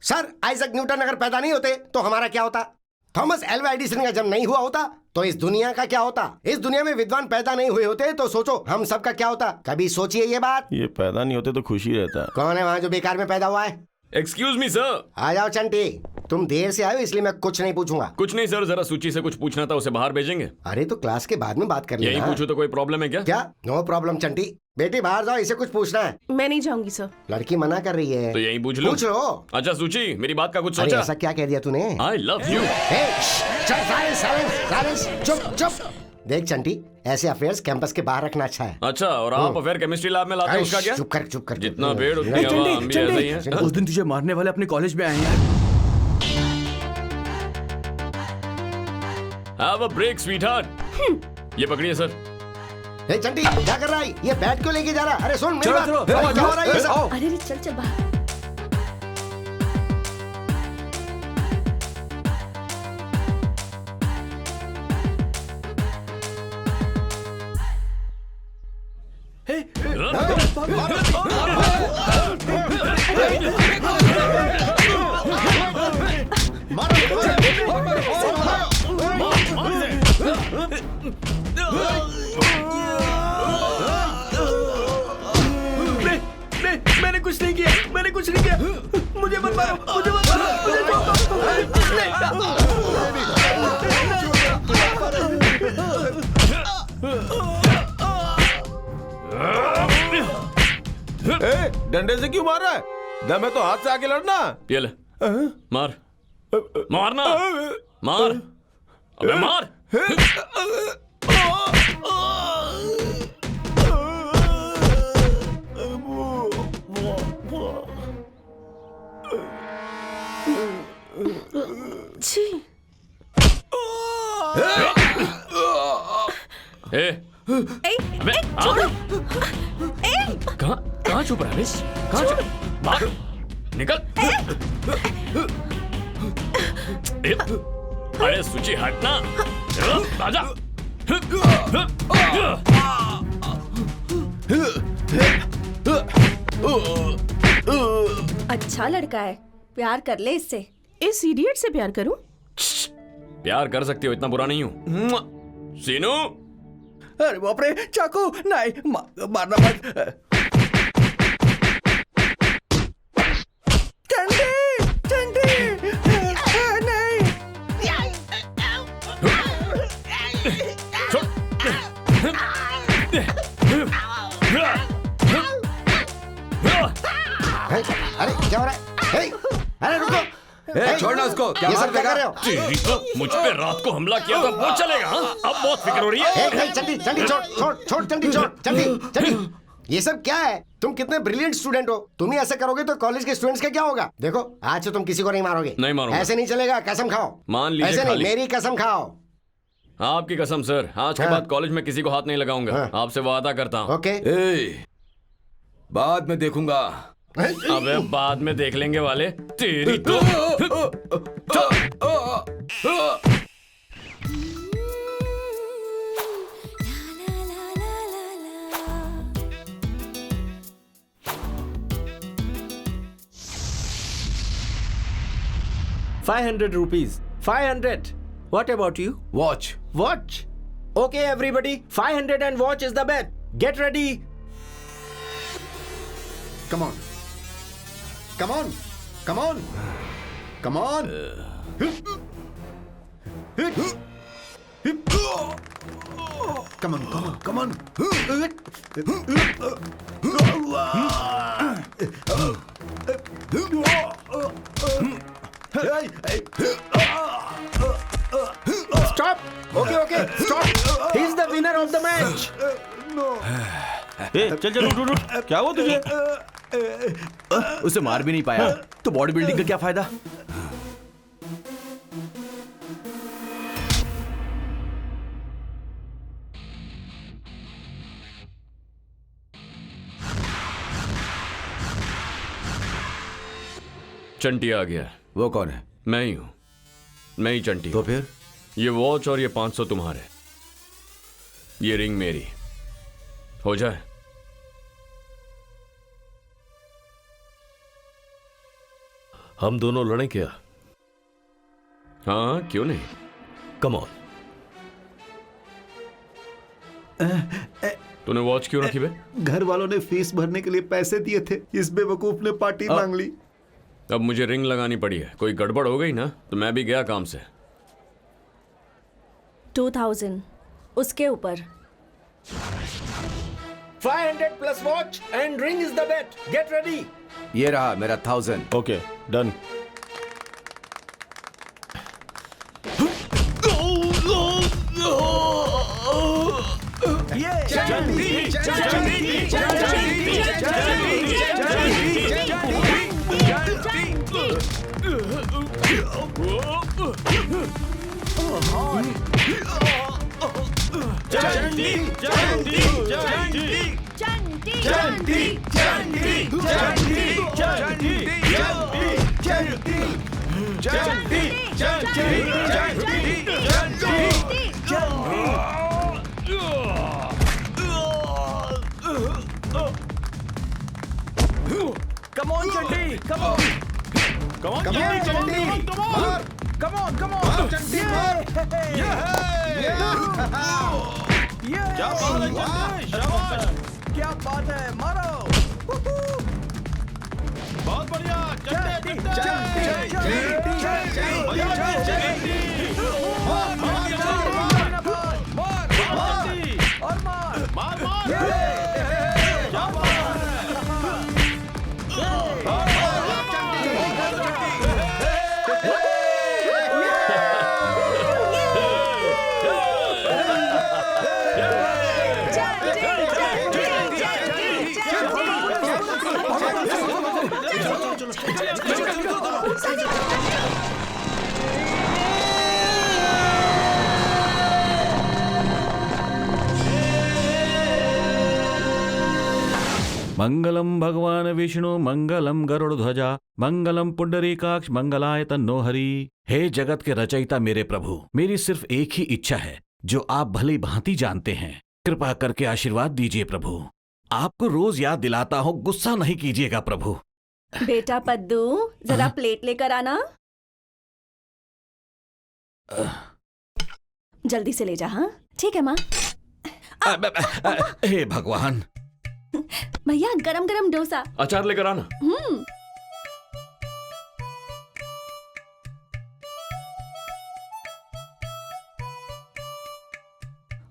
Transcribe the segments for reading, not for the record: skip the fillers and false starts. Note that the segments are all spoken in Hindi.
सर आइजैक न्यूटन अगर पैदा नहीं होते तो हमारा क्या होता? थॉमस एल्वा एडिसन का जब नहीं हुआ होता तो इस दुनिया का क्या होता? इस दुनिया में विद्वान पैदा नहीं हुए होते तो सोचो हम सब का क्या होता? कभी सोचिए ये बात। ये पैदा नहीं होते तो खुशी रहता। कौन है वहाँ जो बेकार में पैदा हुआ है? Excuse me sir. आ जाओ चंटी, तुम देर से आए हो इसलिए मैं कुछ नहीं पूछूंगा। कुछ नहीं सर, जरा सूची से कुछ पूछना था, उसे बाहर भेजेंगे? अरे तो क्लास के बाद में बात कर यही लेना। पूछो तो कोई प्रॉब्लम है क्या? क्या? नो प्रॉब्लम चंटी, बेटी बाहर जाओ, इसे कुछ पूछना है। मैं नहीं जाऊंगी सर। लड़की मना कर रही है तो यही पूछ लो। पूछ लो। अच्छा सूची, मेरी बात का कुछ अरे सोचा? ऐसा क्या कह दिया तूने? आई लव यू। चुप चुप। देख चंटी, ऐसे अफेयर्स कैंपस के बाहर रखना अच्छा है। अच्छा, और आप अफेयर केमिस्ट्री लैब में लाते हो, उसका क्या? चुप कर। जितना पेड़ उतनी हवा, हम भी ऐसे ही हैं। उस दिन तुझे मारने वाले अपने कॉलेज में आए हैं यार। Have a break sweetheart. ये पकड़िए सर। हे चंटी, क्या कर रहा है? ये बैट क्यों लेके जा रहा है? अरे सुन मेरी चलो, बात। चलो, अरे, क्या हो रहा है ये सब? अरे चल बाहर। मैंने कुछ नहीं किया। मुझे मत मारो, मुझे डंडे से क्यों मार रहा है? दम है तो हाथ से आके लड़ना। ये ले, मार। मारना, मार। अबे मार। छी। अबे कहाँ छुप रहा है? कहाँ छुप? भाग, निकल। अरे सूची हटना। आजा। अच्छा लड़का है, प्यार कर ले इससे। इस इडियट से प्यार करूं? प्यार कर सकती हो, इतना बुरा नहीं हूँ। सीनू, अरे बाप रे, चाकू नहीं, मारना मत। चंडी नहीं। अरे क्या हो रहा है? अरे रुको, छोड़ना उसको। क्या ये सब मार क्या देगा? कर रहे हो? तेरी तो मुझ पे रात को हमला किया था वो चलेगा? हाँ? अब बहुत फिक्र हो रही है। चंडी छोड़ चंडी। ये सब क्या है? तुम कितने ब्रिलियंट स्टूडेंट हो। तुम ही ऐसे करोगे तो कॉलेज के स्टूडेंट्स का क्या होगा? देखो आज से तुम किसी को नहीं मारोगे। नहीं मारूंगा। ऐसे नहीं चलेगा, कसम खाओ। मान लीजिए ऐसे नहीं, खाली। मेरी कसम खाओ। आपकी कसम सर, आज के हाँ। बाद कॉलेज में किसी को हाथ नहीं लगाऊंगा। हाँ। आपसे वादा करता हूँ। ओके। बाद में देखूंगा। अबे बाद में देख लेंगे वाले, तेरी तो। ₹500. 500. What about you? Watch. Watch. Okay, everybody. 500 and watch is the bet. Get ready. Come on. Come on. Come on. Come on. Come on, come on, come on. Stop. Okay. Stop. He's the winner of the match. चल उठ। क्या हुआ तुझे? उसे मार भी नहीं पाया तो बॉडी बिल्डिंग का क्या फायदा? चंटी आ गया। वो कौन है? मैं ही हूँ, मैं ही चंटी। तो फिर ये वॉच और ये 500 तुम्हारे, ये रिंग मेरी। हो जाए? हम दोनों लड़ें क्या? हाँ क्यों नहीं। Come on. तूने वॉच क्यों रखी बे? घर वालों ने फीस भरने के लिए पैसे दिए थे, इस बेवकूफ ने पार्टी मांग ली। अब मुझे रिंग लगानी पड़ी है, कोई गड़बड़ हो गई ना तो मैं भी गया काम से। 2000 उसके ऊपर। 500 plus watch and ring is the bet. Get ready. ये रहा मेरा 1000। Okay done. Come on, Chanti. Come on. Come on, Chanti. Come on, come on. Chanti, मार। क्या बात है, चंटी? शाबाश। क्या बात है, मारो। बहुत बढ़िया। चंटी, मंगलम भगवान विष्णु मंगलम गरुड़ ध्वजा मंगलम पुंडरीकाक्ष मंगलाय तन्नो हरि। हे जगत के रचयिता मेरे प्रभु, मेरी सिर्फ एक ही इच्छा है जो आप भली भांति जानते हैं। कृपा करके आशीर्वाद दीजिए प्रभु। आपको रोज याद दिलाता हूँ, गुस्सा नहीं कीजिएगा प्रभु। बेटा पद्दू जरा प्लेट लेकर आना। जल्दी से ले जा। हाँ ठीक है माँ। हे भगवान। भैया गरम गरम डोसा। अचार लेकर आना।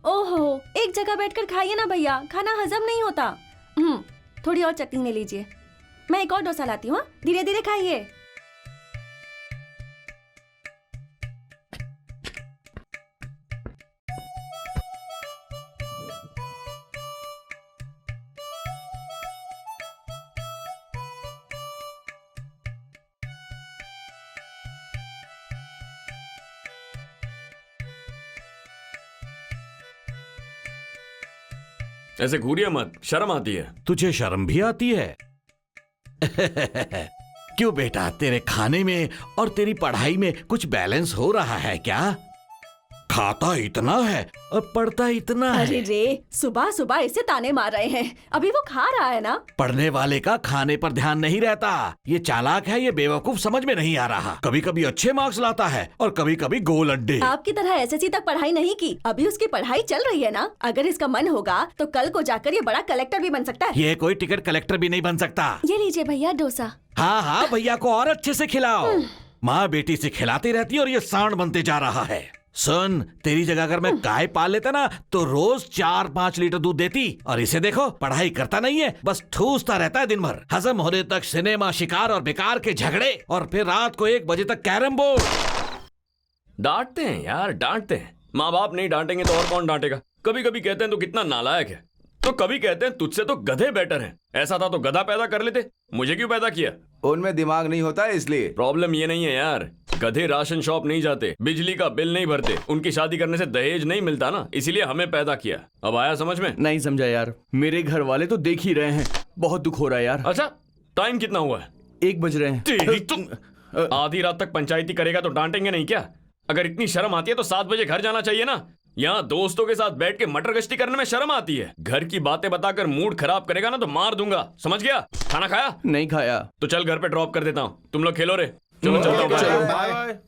ओहो, एक जगह बैठकर खाइए ना भैया, खाना हजम नहीं होता। थोड़ी और चटनी ले लीजिए, मैं एक और डोसा लाती हूँ। धीरे धीरे खाइए। ऐसे घूरिया मत, शर्म आती है। तुझे शर्म भी आती है? क्यों बेटा, तेरे खाने में और तेरी पढ़ाई में कुछ बैलेंस हो रहा है क्या? खाता इतना है और पढ़ता इतना है। अरे रे, सुबह सुबह इसे ताने मार रहे हैं, अभी वो खा रहा है ना। पढ़ने वाले का खाने पर ध्यान नहीं रहता। ये चालाक है, ये बेवकूफ समझ में नहीं आ रहा। कभी कभी अच्छे मार्क्स लाता है और कभी कभी गोल अड्डे। आपकी तरह एसएससी तक पढ़ाई नहीं की, अभी उसकी पढ़ाई चल रही है ना। अगर इसका मन होगा तो कल को जाकर ये बड़ा कलेक्टर भी बन सकता है। ये कोई टिकट कलेक्टर भी नहीं बन सकता। ये लीजिए भैया डोसा। हाँ हाँ, भैया को और अच्छे से खिलाओ। माँ बेटी से खिलाती रहती है और ये सांड बनते जा रहा है। सुन, तेरी जगह अगर मैं गाय पाल लेता ना तो रोज 4-5 लीटर दूध देती। और इसे देखो, पढ़ाई करता नहीं है, बस ठूसता रहता है दिन भर। हजम होने तक सिनेमा, शिकार और बेकार के झगड़े, और फिर रात को 1 बजे तक कैरम बोर्ड। डांटते हैं यार, डांटते हैं। माँ बाप नहीं डांटेंगे तो और कौन डांटेगा। कभी कभी कहते हैं तो कितना नालायक है, तो कभी कहते हैं तुझसे तो गधे बेटर हैं। ऐसा था तो गधा पैदा कर लेते, मुझे क्यों पैदा किया? उनमें दिमाग नहीं होता इसलिए। प्रॉब्लम ये नहीं है यार, गधे राशन शॉप नहीं जाते, बिजली का बिल नहीं भरते, उनकी शादी करने से दहेज नहीं मिलता ना, इसीलिए हमें पैदा किया। अब आया समझ में? नहीं समझा यार, मेरे घर वाले तो देख ही रहे हैं, बहुत दुख हो रहा है यार। अच्छा, टाइम कितना हुआ है? 1 बज रहे हैं। तेरी तो आधी रात तक पंचायती करेगा तो डांटेंगे नहीं क्या? अगर इतनी शर्म आती है तो 7 बजे घर जाना चाहिए ना। यहाँ दोस्तों के साथ बैठ के मटर गश्ती करने में शर्म आती है। घर की बातें बताकर मूड खराब करेगा ना तो मार दूंगा, समझ गया? खाना खाया? नहीं खाया। तो चल घर पे ड्रॉप कर देता हूँ, तुम लोग खेलो रे। चलो चलता हूँ। चलो, बाय।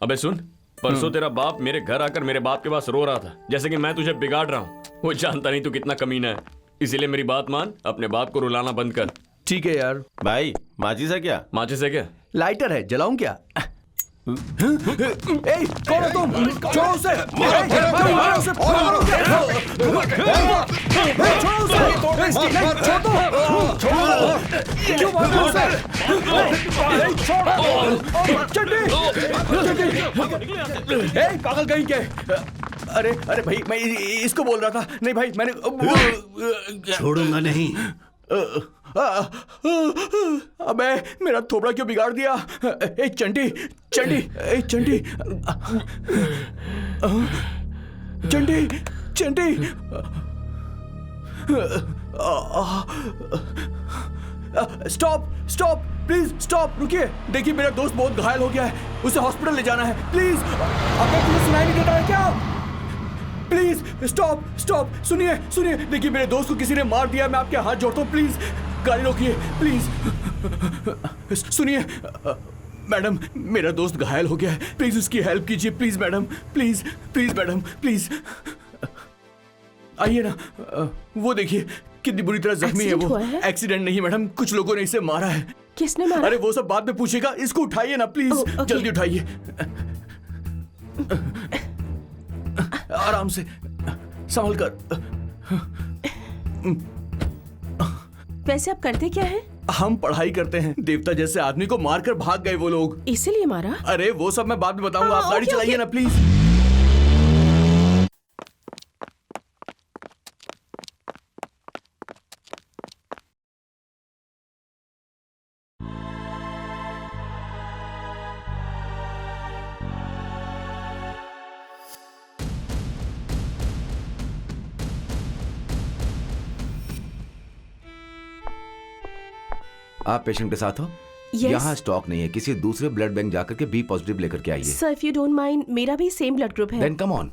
अबे सुन, परसों तेरा बाप मेरे घर आकर मेरे बाप के पास रो रहा था जैसे कि मैं तुझे बिगाड़ रहा हूँ। वो जानता नहीं तू कितना कमीना है, इसीलिए मेरी बात मान, अपने बाप को रुलाना बंद कर। ठीक है यार। भाई माचिस है क्या? माचिस है क्या? लाइटर है, जलाऊं क्या? ए, कौन हो तुम? छोड़ो उसे! छोड़ो उसे! क्यों मार रहे हो उसे? ए, पागल कहीं के! अरे अरे भाई, मैं इसको बोल रहा था। नहीं भाई, मैंने छोड़ूंगा नहीं। अबे मेरा थोबड़ा क्यों बिगाड़ दिया? ए चंटी, चंटी, ए चंटी, चंटी, चंटी, स्टॉप, स्टॉप, प्लीज स्टॉप, रुकिए। देखिए मेरा दोस्त बहुत घायल हो गया है, उसे हॉस्पिटल ले जाना है, प्लीज। अबे तुम्हें सुनाई नहीं देता है क्या? प्लीज स्टॉप, स्टॉप, सुनिए, सुनिए। देखिए मेरे दोस्त को किसी ने मार दिया, मैं आपके हाथ जोड़ता हूँ, प्लीज गाड़ी रोकिए, प्लीज। सुनिए मैडम, मेरा दोस्त घायल हो गया है, प्लीज उसकी हेल्प कीजिए, please madam, please, please madam, please आइए ना। वो देखिए कितनी बुरी तरह जख्मी है वो। एक्सीडेंट नहीं मैडम, कुछ लोगों ने इसे मारा है। किसने मारा? अरे वो सब बाद में पूछेगा, इसको उठाइए ना प्लीज। जल्दी उठाइए, आराम से, संभल कर। वैसे आप करते क्या हैं? हम पढ़ाई करते हैं। देवता जैसे आदमी को मारकर भाग गए वो लोग। इसीलिए मारा? अरे वो सब मैं बाद में बताऊंगा, आप गाड़ी चलाइए ना प्लीज। आप पेशेंट के साथ हो? Yes. यहाँ स्टॉक नहीं है, किसी दूसरे ब्लड बैंक जाकर के बी पॉजिटिव लेकर के आइए। Sir if you don't mind, मेरा भी सेम ब्लड ग्रुप है। Then come on.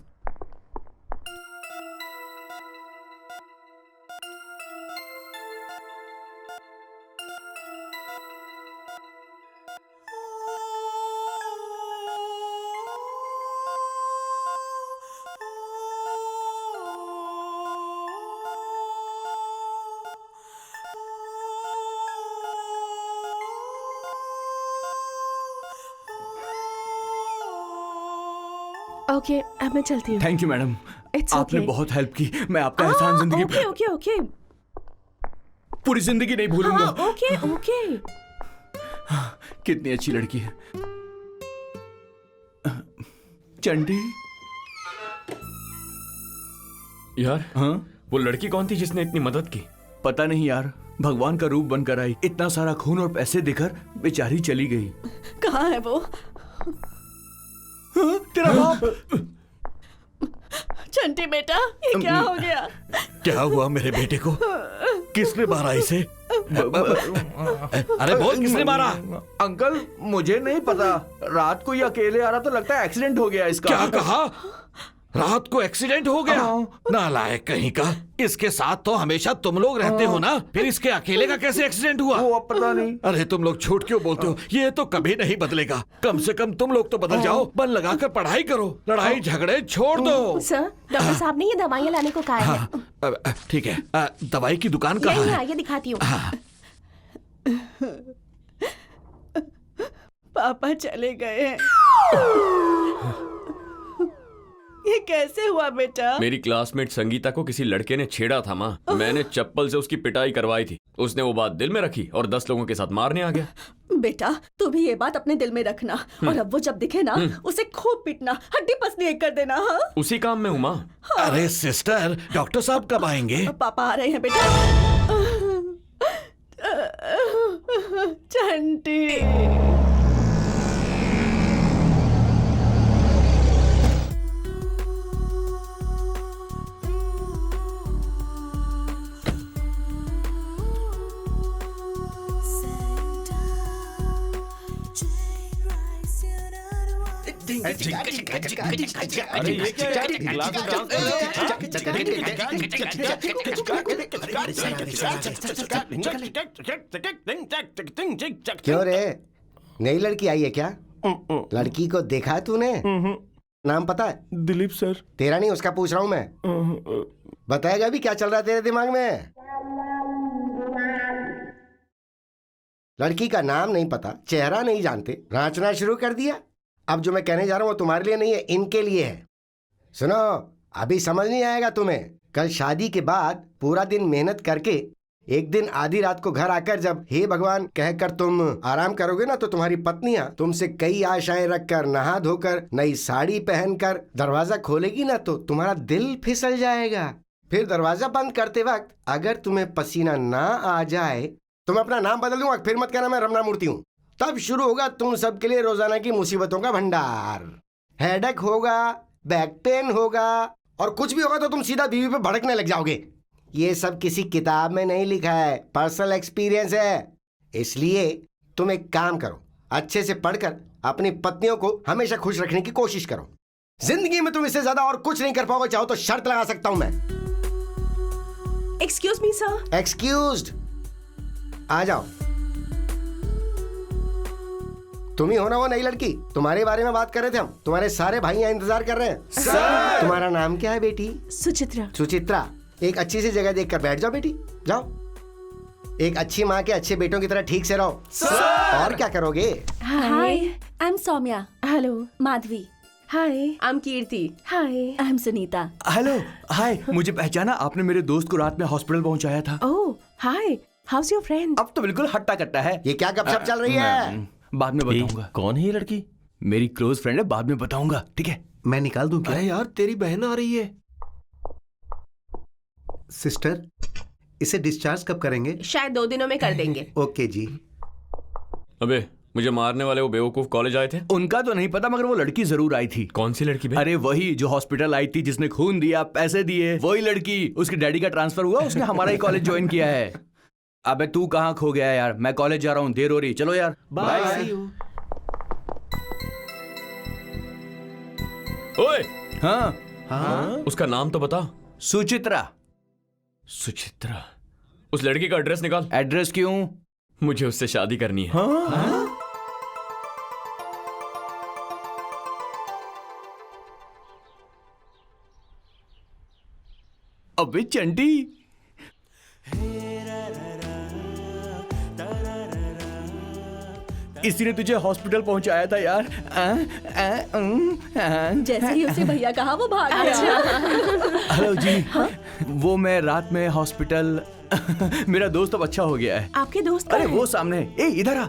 ओके, अब मैं चलती हूँ। थैंक यू मैडम, It's आपने okay. बहुत हेल्प की। मैं आपका एहसान जिंदगी ओके ओके ओके पूरी जिंदगी नहीं भूलूंगा। Okay okay. कितनी अच्छी लड़की है चंटी। यार हाँ, वो लड़की कौन थी जिसने इतनी मदद की? पता नहीं यार, भगवान का रूप बनकर आई। इतना सारा खून और पैसे देकर बेचारी चली गई। कहाँ है वो? हाँ, तेरा बाप। चंटी बेटा, ये क्या हो गया? क्या हुआ मेरे बेटे को? किसने मारा इसे? अरे बोल, किसने मारा? अंकल मुझे नहीं पता, रात को ये अकेले आ रहा तो लगता है एक्सीडेंट हो गया इसका। क्या कहा? रात को एक्सीडेंट हो गया? नालायक कहीं का, इसके साथ तो हमेशा तुम लोग रहते हो ना, फिर इसके अकेले का कैसे एक्सीडेंट हुआ? वो अब पता नहीं। अरे तुम लोग झूठ क्यों बोलते हो? ये तो कभी नहीं बदलेगा। कम से कम तुम लोग तो बदल जाओ, मन लगाकर पढ़ाई करो, लड़ाई झगड़े छोड़ दो। सर, डॉक्टर साहब ने ये दवाइयाँ लाने को कहा है। ठीक है, दवाई की दुकान कहाँ यही है? आइए दिखाती हूँ। पापा चले गए हैं। ये कैसे हुआ बेटा? मेरी क्लासमेट संगीता को किसी लड़के ने छेड़ा था माँ। मैंने चप्पल से उसकी पिटाई करवाई थी, उसने वो बात दिल में रखी और 10 लोगों के साथ मारने आ गया। बेटा तू भी ये बात अपने दिल में रखना, और अब वो जब दिखे ना उसे खूब पीटना, हड्डी पसली एक कर देना। हाँ? उसी काम में हूँ माँ। अरे सिस्टर, डॉक्टर साहब कब आएंगे? पापा आ रहे हैं बेटा। चंटी। डिंग अरे ये क्या यार? क्लास में डांस क्यों रे, नई लड़की आई है क्या? लड़की को देखा है तूने? नाम पता है? दिलीप सर। तेरा नहीं, उसका पूछ रहा हूं मैं। बताएगा भी क्या चल रहा है तेरे दिमाग में? लड़की का नाम नहीं पता, चेहरा नहीं जानते, नाचना शुरू कर दिया। अब जो मैं कहने जा रहा हूं वो तुम्हारे लिए नहीं है, इनके लिए है। सुनो, अभी समझ नहीं आएगा तुम्हें। कल शादी के बाद पूरा दिन मेहनत करके एक दिन आधी रात को घर आकर जब हे भगवान कहकर तुम आराम करोगे ना, तो तुम्हारी पत्नियां तुमसे कई आशाएं रखकर, नहा धोकर, नई साड़ी पहनकर दरवाजा खोलेगी ना, तो तुम्हारा दिल फिसल जाएगा। फिर दरवाजा बंद करते वक्त अगर तुम्हें पसीना ना आ जाए तो मैं अपना नाम बदल दूंगा, फिर मत कहना मैं रमना मूर्ति हूँ। तब शुरू होगा तुम सबके लिए रोजाना की मुसीबतों का भंडार। हेडेक होगा, बैक पेन होगा, और कुछ भी होगा तो तुम सीधा बीवी पे भड़कने लग जाओगे। ये सब किसी किताब में नहीं लिखा है, पर्सनल एक्सपीरियंस है। इसलिए तुम एक काम करो, अच्छे से पढ़कर अपनी पत्नियों को हमेशा खुश रखने की कोशिश करो। जिंदगी में तुम इससे ज्यादा और कुछ नहीं कर पाओगे। चाहो तो शर्त लगा सकता हूं मैं। Excuse me sir. एक्सक्यूज्ड। आ जाओ। तुम ही हो ना वो नई लड़की? तुम्हारे बारे में बात कर रहे थे हम। तुम्हारे सारे भाई यहाँ इंतजार कर रहे हैं। सर! तुम्हारा नाम क्या है बेटी? सुचित्रा। सुचित्रा, एक अच्छी सी जगह देखकर बैठ जाओ बेटी, जाओ। एक अच्छी माँ के अच्छे बेटों की तरह ठीक से रहो। और क्या करोगे? Hi, I am Saumya. Hello. Madhavi. Hi, I am Kirti. Hi, I am Sunita. Hello, hi. मुझे पहचाना? आपने मेरे दोस्त को रात में हॉस्पिटल पहुंचाया था। ओह, हाय, हाउस योर फ्रेंड? अब तो बिल्कुल हट्टा कट्टा है। ये क्या गपशप चल रही है? बाद में बताऊंगा। कौन है ये लड़की? मेरी क्लोज फ्रेंड है, बाद में बताऊंगा, ठीक है? मैं निकाल दूं क्या? अरे यार, तेरी बहन आ रही है। सिस्टर, इसे डिस्चार्ज कब करेंगे? शायद 2 दिनों में कर देंगे। ओके जी। अबे, मुझे मारने वाले वो बेवकूफ कॉलेज आए थे? उनका तो नहीं पता, मगर वो लड़की जरूर आई थी। कौन सी लड़की बे? अरे वही जो हॉस्पिटल आई थी, जिसने खून दिया, पैसे दिए, वही लड़की। उसके डैडी का ट्रांसफर हुआ, उसने हमारा ही कॉलेज ज्वाइन किया है। अबे तू कहाँ खो गया यार? मैं कॉलेज जा रहा हूँ, देर हो रही। चलो यार, बाय। ओए, हाँ हाँ, उसका नाम तो बता। सुचित्रा। सुचित्रा। उस लड़की का एड्रेस निकाल। एड्रेस क्यों? मुझे उससे शादी करनी है। हाँ? अबे चंटी, इसी ने तुझे हॉस्पिटल पहुंचाया था यार। जैसे ही उसे भैया कहा वो भाग गया। हेलो जी। हाँ? वो मैं रात में हॉस्पिटल मेरा दोस्त अब अच्छा हो गया है। आपके दोस्त? अरे वो सामने। ए इधर आ।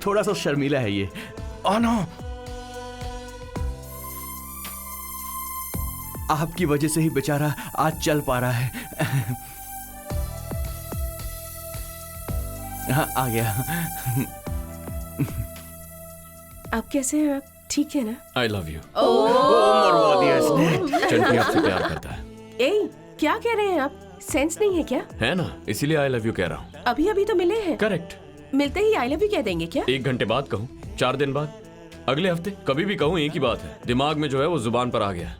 थोड़ा सा शर्मीला है ये। ओह नो, आपकी वजह से ही बेचारा आज चल पा रहा है। हाँ, आ गया। आप कैसे हैं? आप ठीक है ना? आई लव यू। मरवा दिया इसने। चंटी आपसे प्यार करता है। ए, क्या कह रहे हैं आप? सेंस नहीं है क्या? है ना, इसीलिए आई लव यू कह रहा हूँ। अभी अभी तो मिले हैं। करेक्ट। मिलते ही आई लव यू कह देंगे क्या? 1 घंटे बाद कहूँ, 4 दिन बाद, अगले हफ्ते, कभी भी कहूँ, एक ही बात है। दिमाग में जो है वो जुबान पर आ गया।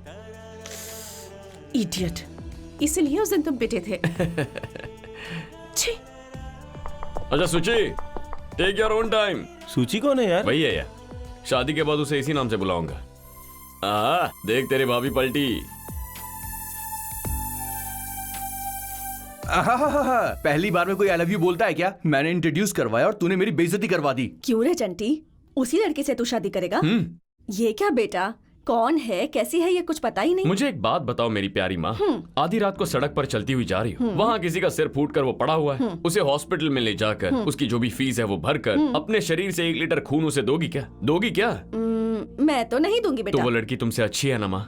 इडियट। इसलिए उस दिन तुम पिटे थे। छी। अच्छा सुची, टेक योर ओन टाइम। सूची कौन है यार? वही है यार, शादी के बाद उसे इसी नाम से बुलाऊंगा। देख तेरी भाभी पलटी। पहली बार में कोई आई लव यू बोलता है क्या? मैंने इंट्रोड्यूस करवाया और तूने मेरी बेइज्जती करवा दी। क्यों रे चंटी, उसी लड़के से तू शादी करेगा? ये क्या बेटा, कौन है, कैसी है, ये कुछ पता ही नहीं। मुझे एक बात बताओ मेरी प्यारी माँ, आधी रात को सड़क पर चलती हुई जा रही हूँ, वहाँ किसी का सिर फूट कर वो पड़ा हुआ है, उसे हॉस्पिटल में ले जाकर उसकी जो भी फीस है वो भरकर अपने शरीर से 1 लीटर खून उसे दोगी क्या? दोगी क्या? मैं तो नहीं दूंगी बेटा। तो वो लड़की तुमसे अच्छी है ना माँ?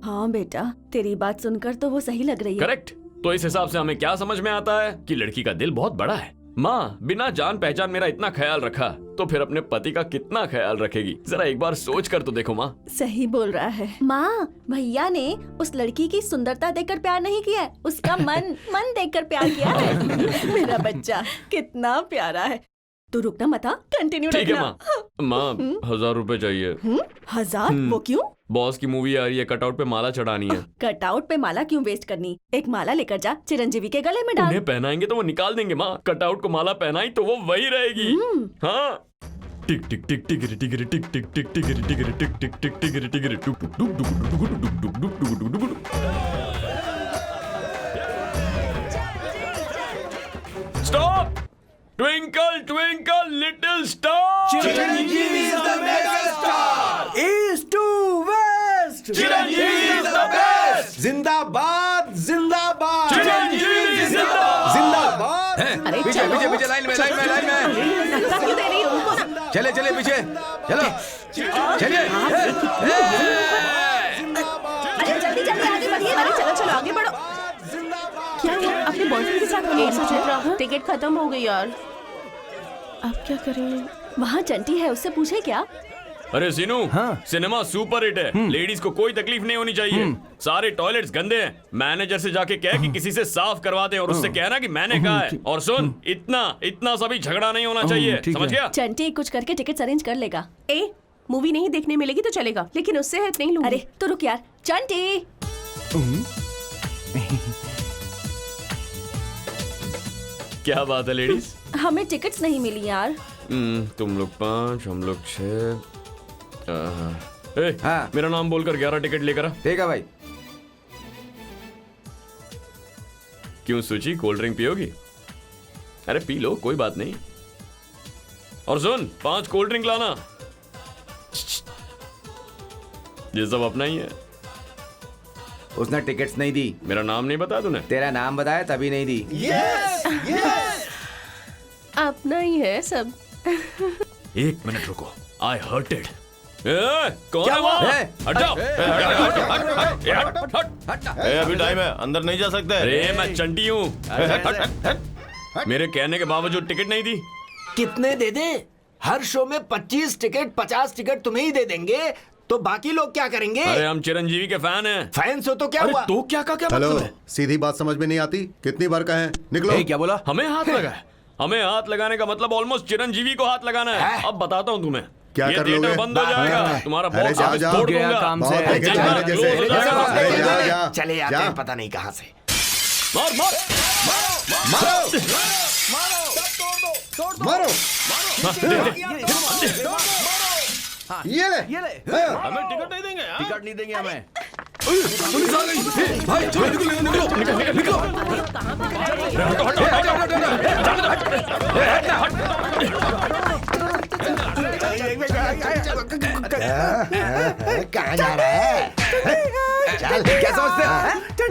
हाँ बेटा, तेरी बात सुनकर तो वो सही लग रही है। करेक्ट। तो इस हिसाब से हमें क्या समझ में आता है कि लड़की का दिल बहुत बड़ा है। माँ बिना जान पहचान मेरा इतना ख्याल रखा, तो फिर अपने पति का कितना ख्याल रखेगी? जरा एक बार सोच कर तो देखो माँ। सही बोल रहा है माँ। भैया ने उस लड़की की सुंदरता देखकर प्यार नहीं किया है, उसका मन देखकर प्यार किया है। मेरा बच्चा कितना प्यारा है। तू रुकना मत, कंटिन्यू ठीक है रखना। माँ 1000 रुपए चाहिए। 1000? वो क्यों? बॉस की मूवी आ रही है, कटआउट पे माला चढ़ानी है। कटआउट पे माला क्यों वेस्ट करनी? एक माला लेकर जा, चिरंजीवी के गले में डाल। उन्हें पहनाएंगे तो वो निकाल देंगे माँ। कटआउट को माला पहनाई तो वो वही रहेगी। हाँ। Tick tick tick tick tick tick tick tick tick tick tick tick tick tick tick tick tick tick टुक टुक टुक टुक टुक टुक टुक टुक टुक टुक। Stop! Twinkle twinkle little star! Chiranjeevi is the mega star! East to west! Chiranjeevi is the best! जिंदाबाद जिंदाबाद चिरंजीवी जिंदाबाद! जिंदाबाद। अरे पीछे चलो। पीछे पीछे लाइन में लाइन में लाइन में धक्का क्यों दे रही हो उनको ना? चले चले पीछे चलो चलिए अरे जल्दी जल्दी आगे बढ़िए। अरे चलो चलो आगे बढ़ो। क्या हुआ? अपने बॉयफ्रेंड के साथ हो सुचित्रा, टिकट खत्म हो गई यार। अब क्या करें? वहाँ चंटी है, उससे पूछे क्या? अरे सीनू, सिनेमा सुपर हिट है। लेडीज को कोई तकलीफ नहीं होनी चाहिए। सारे टॉयलेट्स गंदे हैं। मैनेजर से जाके कह कि किसी से साफ करवा दे और उससे कहना कि मैंने कहा है। और सुन, इतना सा भी झगड़ा नहीं होना चाहिए, समझ गया? चंटी कुछ करके टिकट अरेंज कर लेगा। ए, मूवी नहीं देखने मिलेगी तो चलेगा, लेकिन उससे हेल्प नहीं लूंगी। अरे तो रुक यार, चंटी। क्या बात है लेडीज? हमें टिकट्स नहीं मिली यार। तुम लोग 5, हम लोग 6। हाँ। मेरा नाम बोलकर 11 टिकट लेकर आ। ठीक है भाई। क्यों सुची, कोल्ड ड्रिंक पियोगी? अरे पी लो, कोई बात नहीं। और सुन, 5 कोल्ड ड्रिंक लाना। ये सब अपना ही है। उसने टिकट्स नहीं दी। मेरा नाम नहीं बताया तूने? तेरा नाम बताया तभी नहीं दी। अपना ही है सब। 1 मिनट रुको, आई हर्टेड। कौन क्या है वहाँ? हुआ? हट जाओ। हट। अभी टाइम है, अंदर नहीं जा सकते। अरे मैं चंटी हूँ। मेरे कहने के बावजूद टिकट नहीं दी। कितने दे दे? हर शो में 25 टिकट 50 टिकट तुम्हें ही दे देंगे, तो बाकी लोग क्या करेंगे? अरे हम चिरंजीवी के फैन हैं। फैंस हो तो क्या अरे हुआ? तो क्या का क्या हेलो, मतलब है? सीधी बात समझ में नहीं आती? कितनी बार कहें? निकलो। क्या बोला? हमें हाथ लगा है। हमें हाथ लगाने का मतलब ऑलमोस्ट चिरंजीवी को हाथ लगाना है। अब बताता हूँ तुम्हें। क्या ये कर थिएटर लोगे? बंद हो जाएगा। तुम्हारा अरे बॉक्स जाओ, ऑफिस जाओ। तोड़ गया दूंगा। काम से। बहुत देखे जा रहे जैसे। क्लोज हो जाएगा। अरे जा जा चले आते जा। हैं पता नहीं कहाँ से। मार मार मारो ये ले हाँ। हमें टिकट नहीं देंगे। हाँ? टिकट नहीं देंगे हमें। पुलिस आ गई। भाई चलो निकलो। कहाँ जा रहा है? चल क्या समझते हो?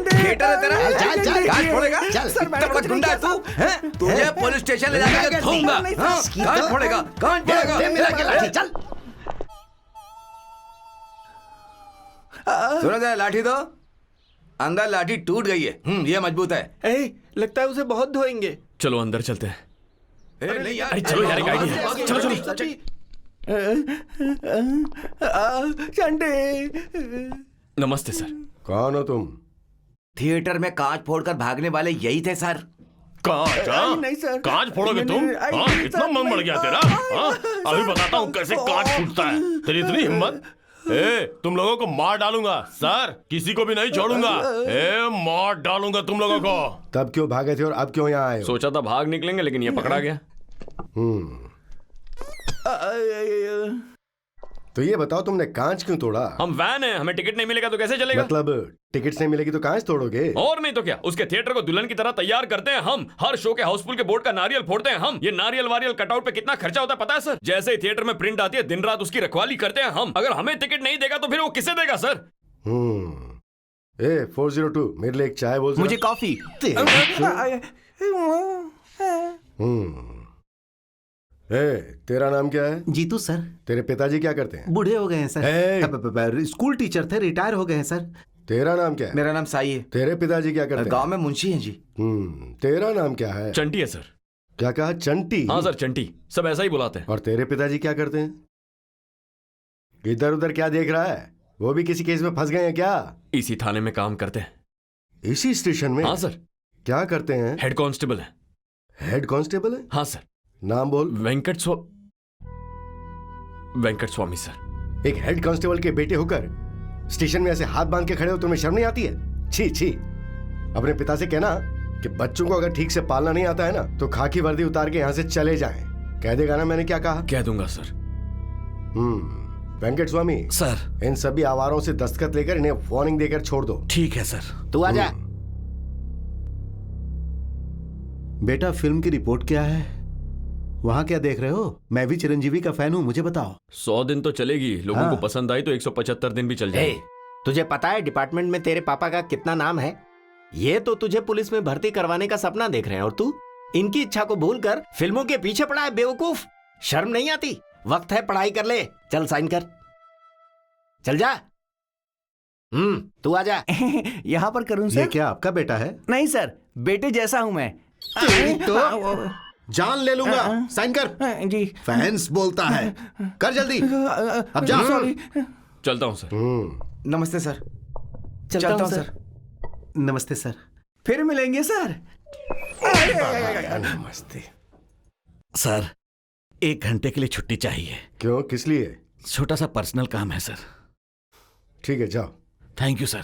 थिएटर है तेरा? चल, चल। कान फोड़ेगा? चल। इतना बड़ा गुंडा है तू? हैं? तुझे पुलिस स्टेशन ले जाकर धूंगा। हाँ? कान फोड़ेगा? कान फोड़ेगा? दे मिला के लाठी, चल। सुनो जरा, लाठी दो। अंदर लाठी टूट गई है। ये मजबूत है। ए, लगता है उसे बहुत धोएंगे। चलो अंदर चलते हैं। नहीं यार, अरे चलो यार, एक आइडिया है। चलो चलो। चंटे। नमस्ते सर। कौन हो तुम? थिएटर में कांच फोड़कर भागने वाले यही थे सर। कांच? हाँ? नहीं सर। कांच फोड़ोगे तुम? नहीं, हाँ? इतना मन बढ़ गया तेरा? हाँ? अभी बताता हूँ कैसे कांच फूटता है। तेरी इतनी हिम्मत? तुम लोगों को मार डालूंगा सर, किसी को भी नहीं छोड़ूंगा। मार डालूंगा तुम लोगों को। तब क्यों भागे थे और अब क्यों यहाँ आए हो? सोचा था भाग निकलेंगे, लेकिन ये पकड़ा गया। तो ये बताओ, तुमने कांच क्यों तोड़ा? हम वैन हैं, हमें टिकट नहीं मिलेगा तो कैसे चलेगा? मतलब टिकट नहीं मिलेगी तो कांच तोड़ोगे? और नहीं तो क्या, उसके थिएटर को दुल्हन की तरह तैयार करते हैं हम। हर शो के हाउसफुल के बोर्ड का नारियल फोड़ते हैं हम। ये नारियल वारियल कटआउट पे कितना खर्चा होता है पता है सर? जैसे ही थिएटर में प्रिंट आती है, दिन रात उसकी रखवाली करते हैं हम। अगर हमें टिकट नहीं देगा तो फिर वो किसे देगा सर? 402 मेरे लिए एक चाय बोल। मुझे कॉफी। तेरा नाम क्या है? जीतू सर। तेरे पिताजी क्या करते हैं? बूढ़े हो गए हैं सर। ए! स्कूल टीचर थे, रिटायर हो गए हैं सर। तेरा नाम क्या है? मेरा नाम साई है। तेरे पिताजी क्या करते हैं? गांव में मुंशी हैं जी। तेरा नाम क्या है? चंटी है सर। क्या कहा? चंटी? हाँ सर, चंटी। सब ऐसा ही बुलाते हैं। और तेरे पिताजी क्या करते हैं? इधर उधर क्या देख रहा है? वो भी किसी केस में फंस गए हैं क्या? इसी थाने में काम करते हैं। इसी स्टेशन में? हाँ सर। क्या करते हैं? हेड कांस्टेबल है। हेड कांस्टेबल है? हाँ सर। नाम बोल। वेंकट स्वामी सर। एक हेड कांस्टेबल के बेटे होकर स्टेशन में ऐसे हाथ बांध के खड़े हो, तुम्हें शर्म नहीं आती है? छी छी। अपने पिता से कहना कि बच्चों को अगर ठीक से पालना नहीं आता है ना तो खाकी वर्दी उतार के यहाँ से चले जाएं। कह देगा ना मैंने क्या कहा? कह दूंगा सर। वेंकट स्वामी सर, इन सभी आवारों से दस्तखत लेकर इन्हें वार्निंग देकर छोड़ दो। ठीक है सर। तू आजा। बेटा फिल्म की रिपोर्ट क्या है? वहां क्या देख रहे हो? मैं भी चिरंजीवी का फैन हूं, मुझे बताओ। 100 दिन तो चलेगी, लोगों हाँ। को पसंद आई तो 175 दिन भी चल जाए। तुझे पता है डिपार्टमेंट में तेरे पापा का कितना नाम है? ये तो तुझे पुलिस में भर्ती करवाने का सपना देख रहे हैं और तू इनकी इच्छा को भूलकर फिल्मों के पीछे पड़ा है। बेवकूफ, शर्म नहीं आती? वक्त है पढ़ाई कर ले। चल साइन कर, चल जा। तू आजा। यहाँ पर करूं ये सर? क्या आपका बेटा है? नहीं सर, बेटे जैसा हूं मैं। तो जान ले लूंगा। साइन कर। जी फैंस बोलता है, कर जल्दी। अब जा। सॉरी। चलता हूँ सर। नमस्ते सर। चलता हूँ सर। नमस्ते सर। फिर मिलेंगे सर। नमस्ते। सर, 1 घंटे के लिए छुट्टी चाहिए। क्यों, किस लिए? छोटा सा पर्सनल काम है सर। ठीक है, जाओ। Thank you sir.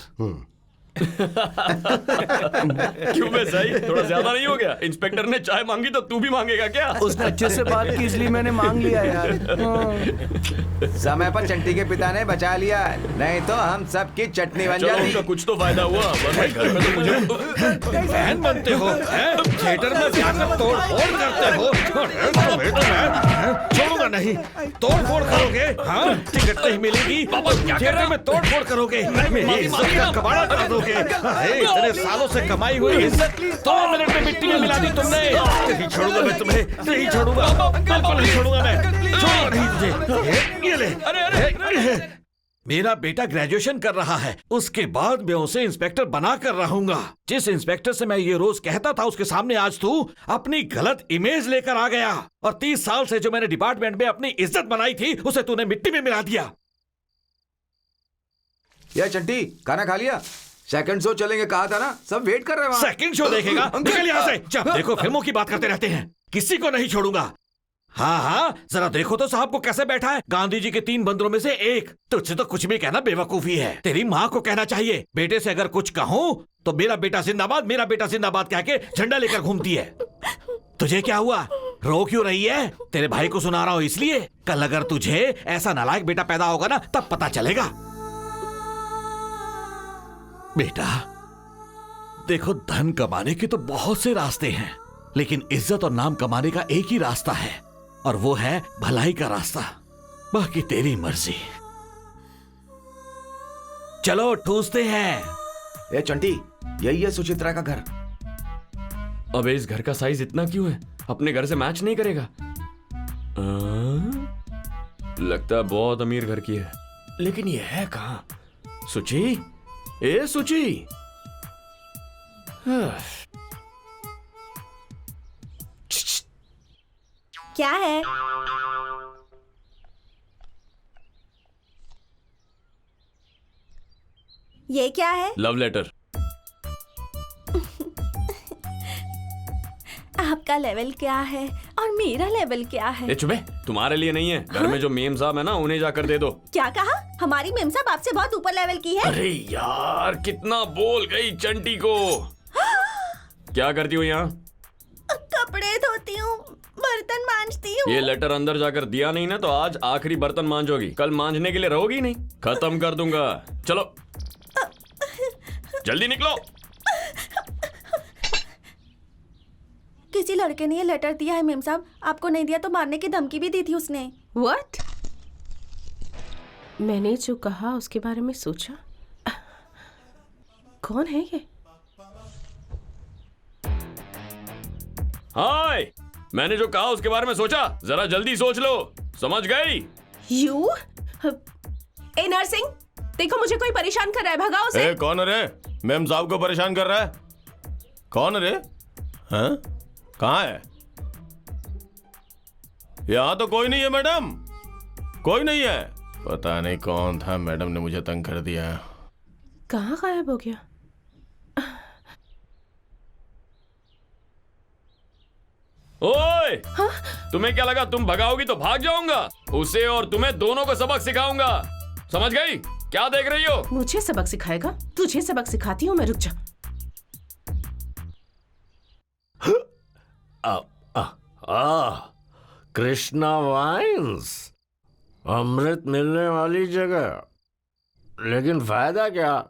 क्यों बे सही, थोड़ा ज्यादा नहीं हो गया? इंस्पेक्टर ने चाय मांगी तो तू भी मांगेगा क्या? उसने अच्छे से बात की इसलिए मैंने मांग लिया यार। समय पर चंटी के पिता ने बचा लिया, नहीं तो हम सब की चटनी बन चलो, जाती। उनका कुछ तो फायदा हुआ, वरना घर में तो मुझे फैन बनते हो, थिएटर में जाकर तोड़ फोड़ करते हो। छोड़ूंगा नहीं। तोड़ फोड़ करोगे? हाँ, टिकट नहीं मिलेगी। थिएटर में तोड़ फोड़ करोगे, मेरी इज्जत का कबाड़ा कर दोगे। इतने सालों से कमाई हुई इज्जत 2 मिनट में मिट्टी में मिला दी तुमने। नहीं छोड़ूंगा मैं तुम्हें, नहीं छोड़ूंगा, बिल्कुल नहीं छोड़ूंगा मैं। छोड़ूंगा नहीं तुझे। ये ले। मेरा बेटा ग्रेजुएशन कर रहा है, उसके बाद मैं उसे इंस्पेक्टर बना कर रहूंगा। जिस इंस्पेक्टर से मैं ये रोज कहता था, उसके सामने आज तू अपनी गलत इमेज लेकर आ गया। और 30 साल से जो मैंने डिपार्टमेंट में अपनी इज्जत बनाई थी, उसे तूने मिट्टी में मिला दिया। या चंटी, खाना खा लिया? सेकंड शो चलेंगे कहा था ना, सब वेट कर रहे हैं वहाँ। सेकंड शो देखेगा? निकल यहाँ से। जब देखो फिल्मों की बात करते रहते हैं, किसी को नहीं छोड़ूंगा। हाँ हाँ, जरा देखो तो साहब को कैसे बैठा है, गांधी जी के 3 बंदरों में से एक। तुझसे तो कुछ भी कहना बेवकूफी है। तेरी माँ को कहना चाहिए, बेटे से अगर कुछ कहूँ तो मेरा बेटा जिंदाबाद, मेरा बेटा जिंदाबाद कह के झंडा लेकर घूमती है। तुझे क्या हुआ, रो क्यों रही है? तेरे भाई को सुना रहा हूँ इसलिए। कल अगर तुझे ऐसा नालायक बेटा पैदा होगा ना, तब पता चलेगा। बेटा देखो, धन कमाने के तो बहुत से रास्ते हैं, लेकिन इज्जत और नाम कमाने का एक ही रास्ता है, और वो है भलाई का रास्ता। बाकी तेरी मर्जी। चलो ठूसते हैं। ए चंटी, यही है सुचित्रा का घर। अबे इस घर का साइज इतना क्यों है? अपने घर से मैच नहीं करेगा? लगता है बहुत अमीर घर की है, लेकिन ये है कहाँ? सुची, ए सुची। क्या है? ये क्या है? Love letter. आपका लेवल क्या है और मेरा लेवल क्या है? ए चुपे, तुम्हारे लिए नहीं है। घर में जो मेम साहब है ना, उन्हें जाकर दे दो। क्या कहा? हमारी मेम साहब आपसे बहुत ऊपर लेवल की है। अरे यार, कितना बोल गई चंटी को। क्या करती हूँ यहाँ? कपड़े धोती हूँ, बर्तन मांजती हूँ। ये लेटर अंदर जाकर दिया नहीं ना, तो आज आखिरी बर्तन मांजोगी। कल मांजने के लिए रहोगी नहीं, खत्म कर दूंगा। चलो जल्दी निकलो। किसी लड़के ने ये लेटर दिया है मेम साहब। आपको नहीं दिया तो मारने की धमकी भी दी थी उसने। व्हाट? मैंने जो कहा उसके बारे में सोचा। कौन है ये? हाय, मैंने जो कहा उसके बारे में सोचा? जरा जल्दी सोच लो। समझ गई? यू? ए नरसिंह, देखो मुझे कोई परेशान कर रहा है, भगाओ उसे। ए, कौन है रे? मेम साहब को परेशान कर रहा है? कौन है रे? हाँ? कहाँ है? यहाँ तो कोई नहीं है मैडम, कोई नहीं है। पता नहीं कौन था, मैडम ने मुझे तंग कर दिया। कहाँ गायब हो गया? ओए, तुम्हें क्या लगा तुम भगाओगी तो भाग जाऊंगा? उसे और तुम्हें दोनों को सबक सिखाऊंगा, समझ गई? क्या देख रही हो? मुझे सबक सिखाएगा? तुझे सबक सिखाती हूँ मैं, रुक जा। कृष्णा वाइन्स, अमृत मिलने वाली जगह, लेकिन फायदा क्या?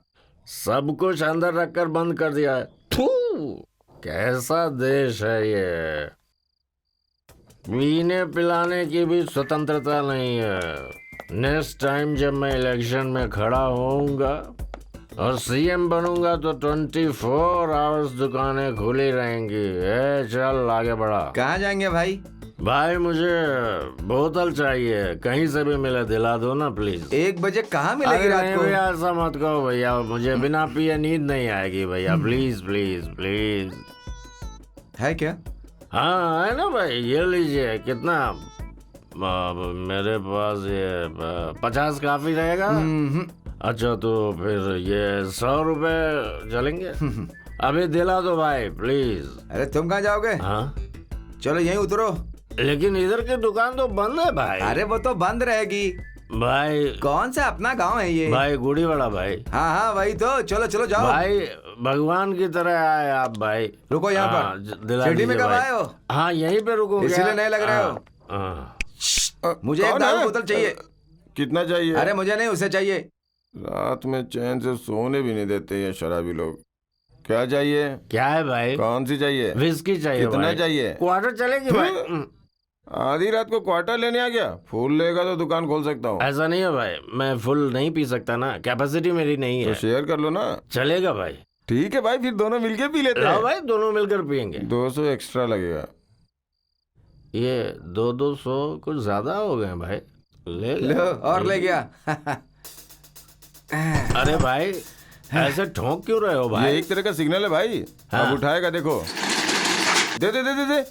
सब कुछ अंदर रखकर बंद कर दिया है। थू, कैसा देश है ये। पीने पिलाने की भी स्वतंत्रता नहीं है। नेक्स्ट टाइम जब मैं इलेक्शन में खड़ा होऊंगा और सीएम बनूंगा तो 24 आवर्स दुकानें खुली रहेंगी। चल आगे बढ़ा। कहाँ जाएंगे भाई? भाई मुझे बोतल चाहिए, कहीं से भी मिले दिला दो ना प्लीज। 1 बजे कहाँ मिलेगी रात को? भैया ऐसा मत कहो भैया, मुझे बिना पिए नींद नहीं आएगी भैया, प्लीज प्लीज प्लीज। है क्या? हाँ है ना भाई, ये लीजिए। कितना? मेरे पास ये 50 काफी रहेगा। अच्छा तो फिर ये 100 रुपए चलेंगे? अभी दिला दो भाई प्लीज। अरे तुम कहाँ जाओगे? हाँ चलो यहीं उतरो। लेकिन इधर की दुकान तो बंद है भाई। अरे वो तो बंद रहेगी भाई। कौन सा अपना गांव है ये? भाई गुड़ी वाला भाई। हाँ हाँ वही तो। चलो चलो जाओ भाई, भगवान की तरह आए आप भाई। रुको यहाँ हाँ, पर। सिटी में कब आए हो? हाँ यहीं पे रुको। इसीलिए नहीं लग रहे हो। मुझे एक दारू बोतल चाहिए। कितना चाहिए? अरे मुझे नहीं, उसे चाहिए। रात में चैन से सोने भी नहीं देते ये शराबी लोग। क्या चाहिए? क्या है भाई? कौन सी चाहिए? विस्की चाहिए। कितना भाई चाहिए? क्वार्टर चलेगी भाई। आधी रात को क्वार्टर लेने आ गया? फुल लेगा तो दुकान खोल सकता हूँ। ऐसा नहीं है भाई, मैं फुल नहीं पी सकता ना, कैपेसिटी मेरी नहीं है। तो शेयर कर लो ना। चलेगा भाई। ठीक है भाई, फिर दोनों मिलके पी लेते हैं। भाई दोनों मिलकर पियेंगे। 200 एक्स्ट्रा लगेगा। ये 200 कुछ ज्यादा हो गए भाई। लो और ले गया। अरे भाई ऐसे ठोंक क्यों रहे हो भाई? ये एक तरह का सिग्नल है भाई। हाँ। अब उठाएगा देखो। दे दे दे दे दे।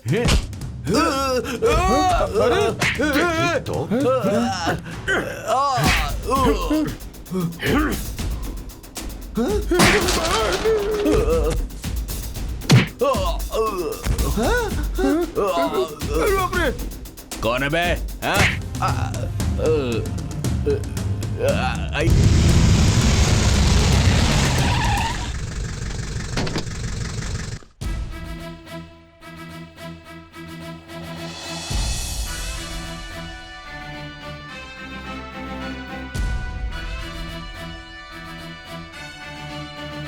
कौन है बे?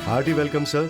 Hearty welcome sir.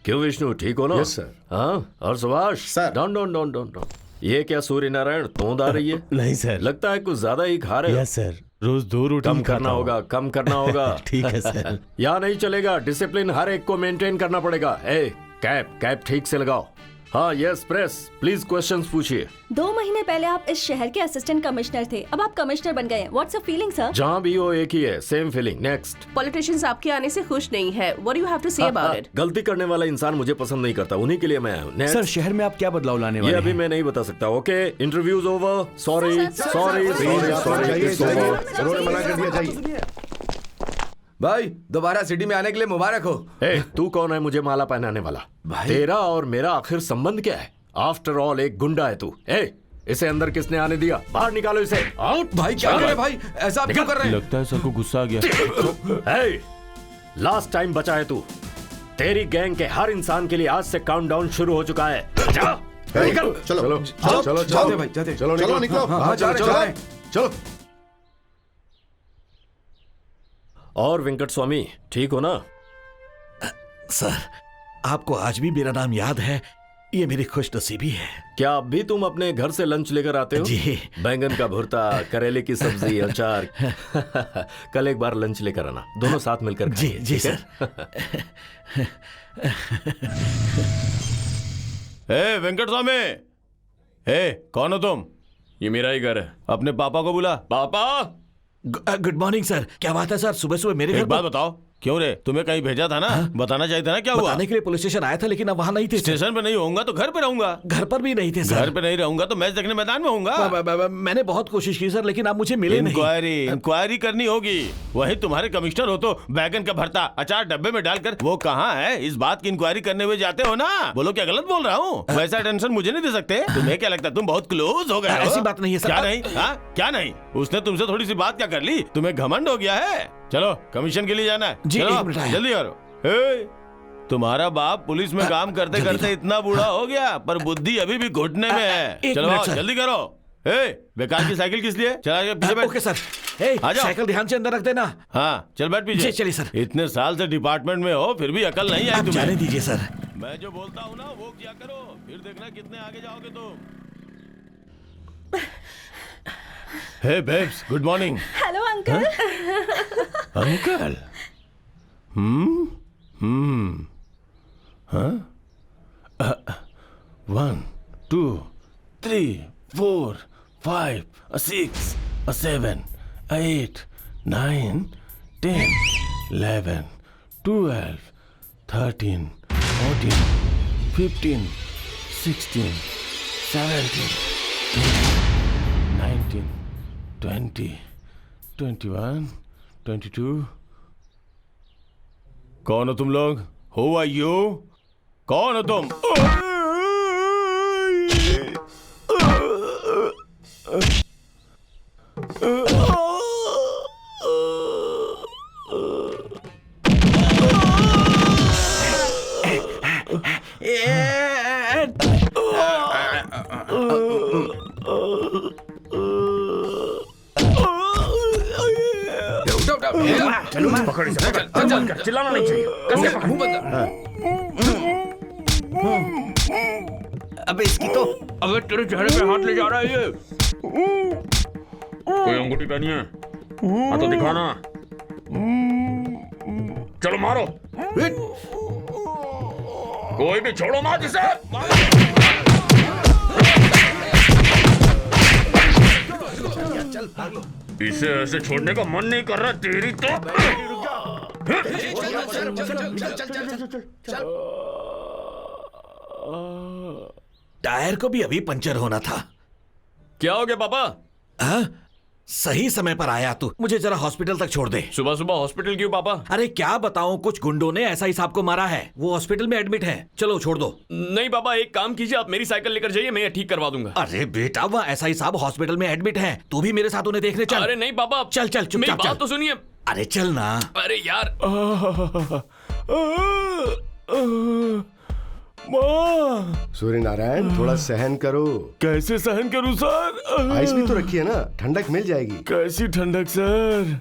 क्यों विष्णु, ठीक हो ना? Yes sir. हाँ, और Subhash sir. Don don don don don. ये क्या सूर्य नारायण तोंद आ रही है? नहीं सर। लगता है कुछ ज्यादा ही खा रहे हो। यस सर, रोज 2 रोटी कम करना होगा, कम करना होगा। ठीक है सर। यहाँ नहीं चलेगा, डिसिप्लिन हर एक को मेंटेन करना पड़ेगा। ए कैप कैप ठीक से लगाओ। हाँ यस प्रेस, प्लीज क्वेश्चंस पूछिए। 2 महीने पहले आप इस शहर के असिस्टेंट कमिश्नर थे, अब आप कमिश्नर बन गए हैं। What's your feeling sir? जहाँ भी हो एक ही है, सेम फीलिंग। नेक्स्ट। पॉलिटिशियंस आपके आने से खुश नहीं है। What do you have to say about it? गलती करने वाला इंसान मुझे पसंद नहीं करता, उन्हीं के लिए मैं आया हूँ। Next। सर शहर में आप क्या बदलाव लाने ये वाले अभी हैं? मैं नहीं बता सकता। Okay, interviews over. Sorry sorry उन्होंने मना कर दिया, जाइए। भाई दोबारा सिटी में आने के लिए मुबारक हो। ए, तू कौन है मुझे माला पहनाने वाला? भाई। तेरा और मेरा आखिर संबंध क्या है? आफ्टर ऑल एक गुंडा है तू। ए, इसे अंदर किसने आने दिया? बाहर निकालो इसे। आउट। भाई क्या कर रहे हैं भाई? ऐसा आप क्यों कर रहे हैं? लगता है सर को गुस्सा आ गया। ए, लास्ट टाइम बचा है तू। तेरी गैंग के हर इंसान के लिए आज से काउंटडाउन शुरू हो चुका है। जा, निकल। चलो चलो चलो जाते भाई जाते। चलो निकलो निकलो। हाँ, जा रहे हैं। चलो। और वेंकट स्वामी ठीक हो ना? सर आपको आज भी मेरा नाम याद है, ये मेरी खुशनसीबी है। क्या अब भी तुम अपने घर से लंच लेकर आते हो? जी। बैंगन का भुर्ता, करेले की सब्जी, अचार। कल एक बार लंच लेकर आना, दोनों साथ मिलकर जी खाएंगे, जी ठीक सर। ए वेंकट स्वामी, ए कौन हो तुम? ये मेरा ही घर है। अपने पापा को बुला। पापा। Good morning sir. क्या बात है सर, सुबह सुबह मेरे घर एक बात बताओ, क्यों रे, तुम्हें कहीं भेजा था ना? बताना चाहिए था ना क्या हुआ? बताने के लिए पुलिस स्टेशन आया था लेकिन अब वहाँ नहीं थे। स्टेशन पे नहीं होऊंगा तो घर पे रहूंगा। घर पर भी नहीं थे सर। घर पे नहीं रहूंगा तो मैच देखने मैदान में होऊंगा। मैंने बहुत कोशिश की सर लेकिन आप मुझे मिले नहीं। इंक्वायरी करनी होगी। वही तुम्हारे कमिश्नर हो तो बैगन का भरता अचार डब्बे में डालकर वो कहाँ है इस बात की इंक्वायरी करने हुए जाते हो ना। बोलो क्या गलत बोल रहा हूँ? वैसा टेंशन मुझे नहीं दे सकते। तुम्हें क्या लगता है तुम बहुत क्लोज हो गए हो? ऐसी बात नहीं है सर। क्या नहीं? क्या नहीं? उसने तुमसे थोड़ी सी बात क्या कर ली? तुम्हें घमंड हो गया है? चलो कमीशन के लिए जाना है। जी, चलो एक मिनट आया। जल्दी करो। तुम्हारा बाप पुलिस में काम करते करते इतना बूढ़ा हो गया पर बुद्धि अभी भी घुटने में है। चलो जल्दी करो। बेकार की साइकिल किस लिए? चला के पीछे बैठ। Okay sir. आ जाओ। साइकिल ध्यान से अंदर रख देना। हाँ चल बैठ पीछे। चलिए सर। इतने साल से डिपार्टमेंट में हो फिर भी अकल नहीं आई तुम्हें। जाने दीजिए सर। मैं जो बोलता हूँ ना वो किया करो, फिर देखना कितने आगे जाओगे तुम। Hey babes, good morning. Hello uncle. Uncle? हाँ? 1 2 3 4 5 6 7 8 9 10 11 12 13 14 15 16 17 19 20 21 22। कौन हो तुम लोग? Who are you? कौन हो तुम? चिल्लाना नहीं चाहिए। कैसे अबे इसकी तो अबे तेरे चेहरे पे हाथ ले जा रहा है ये। कोई अंगूठी पहनी है? हाँ तो दिखाना। चलो मारो। कोई भी छोड़ो मत इसे। इसे ऐसे छोड़ने का मन नहीं कर रहा तेरी तो। टायर को भी अभी पंचर होना था। क्या हो गया पापा? हाँ? सही समय पर आया तू। मुझे जरा हॉस्पिटल तक छोड़ दे। सुबह सुबह हॉस्पिटल क्यों पापा? अरे क्या बताऊं, कुछ गुंडों ने ऐसा ही साहब को मारा है। वो हॉस्पिटल में एडमिट है। चलो छोड़ दो। नहीं पापा, एक काम कीजिए, आप मेरी साइकिल लेकर जाइए, मैं ठीक करवा दूंगा। अरे बेटा, वह ऐसा ही साहब हॉस्पिटल में एडमिट है। तू भी मेरे साथ उन्हें देखने चल। अरे नहीं पापा, चल चल मेरी चुपचाप बात चल। तो सुनिए। अरे चल ना। अरे यार माँ, सूर्य नारायण थोड़ा सहन करो। कैसे सहन करूं सर? आइस भी तो रखी है ना, ठंडक मिल जाएगी। कैसी ठंडक सर?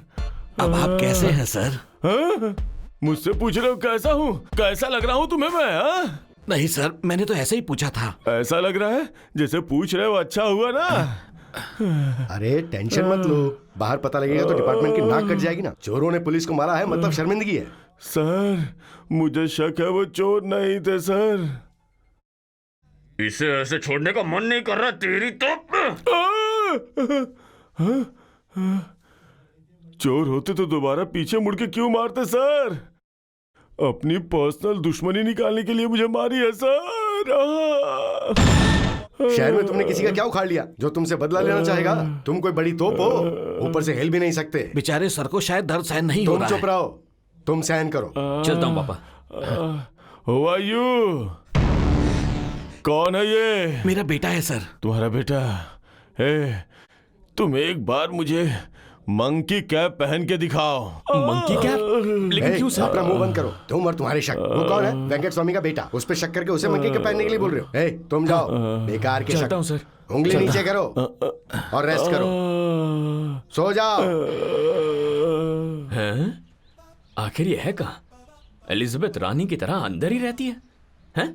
अब आप कैसे हैं सर? हाँ? मुझसे पूछ रहे हो कैसा हूँ? कैसा लग रहा हूँ तुम्हें मैं? हाँ? नहीं सर, मैंने तो ऐसे ही पूछा था। ऐसा लग रहा है जैसे पूछ रहे हो अच्छा हुआ ना। अरे टेंशन मत लो, बाहर पता लगेगा तो डिपार्टमेंट की नाक कट जाएगी ना। चोरों ने पुलिस को मारा है मतलब शर्मिंदगी है। सर मुझे शक है वो चोर नहीं थे सर। इसे ऐसे छोड़ने का मन नहीं कर रहा तेरी तो। चोर होते तो दोबारा पीछे मुड़ के क्यों मारते सर? अपनी पर्सनल दुश्मनी निकालने के लिए मुझे मारी है सर। शहर में तुमने किसी का क्या उखाड़ लिया जो तुमसे बदला लेना चाहेगा? तुम कोई बड़ी तोप हो, ऊपर से हिल भी नहीं सकते। बेचारे सर को शायद दर्द सहन नहीं हो तुम रहा चुप रहो, तुम सहन करो। चलता हूँ पापा। Who are you? कौन है ये? मेरा बेटा है सर। तुम्हारा बेटा है? तुम एक बार मुझे मंकी कैप पहन के दिखाओ। Monkey cap? लेकिन क्यों सर? अपना मुंह बंद करो। तुम और तुम्हारे शक। वो कौन है? वेंकट स्वामी का बेटा। उस पे शक करके उसे मंकी कैप पहनने के लिए बोल रहे हो? तुम जाओ, बेकार के शक। चलता हूँ सर। उंगली नीचे करो और रेस्ट करो। सो जाओ। हैं? आखिर ये है कहाँ? एलिजाबेथ रानी की तरह अंदर ही रहती है? हैं?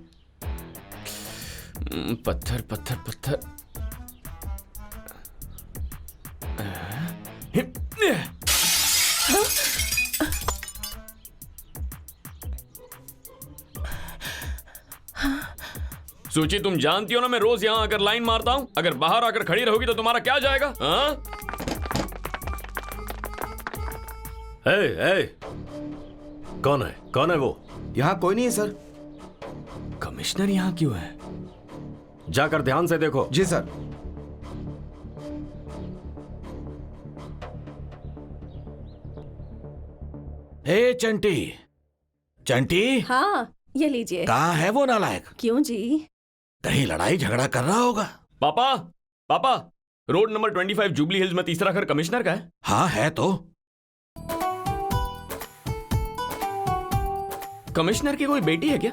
पत्थर पत्थर पत्थर। सूची, तुम जानती हो ना मैं रोज यहाँ आकर लाइन मारता हूँ। अगर बाहर आकर खड़ी रहोगी तो तुम्हारा क्या जाएगा? हाँ? कौन है वो? यहाँ कोई नहीं है सर। कमिश्नर यहाँ क्यों है? जाकर ध्यान से देखो। जी सर। ए चंटी, चंटी, हाँ ये लीजिए। कहाँ है वो नालायक? क्यों जी? कहीं लड़ाई झगड़ा कर रहा होगा। पापा, पापा, रोड नंबर 25 जुबली हिल्स में तीसरा घर कमिश्नर का है। हाँ है तो। कमिश्नर की कोई बेटी है क्या?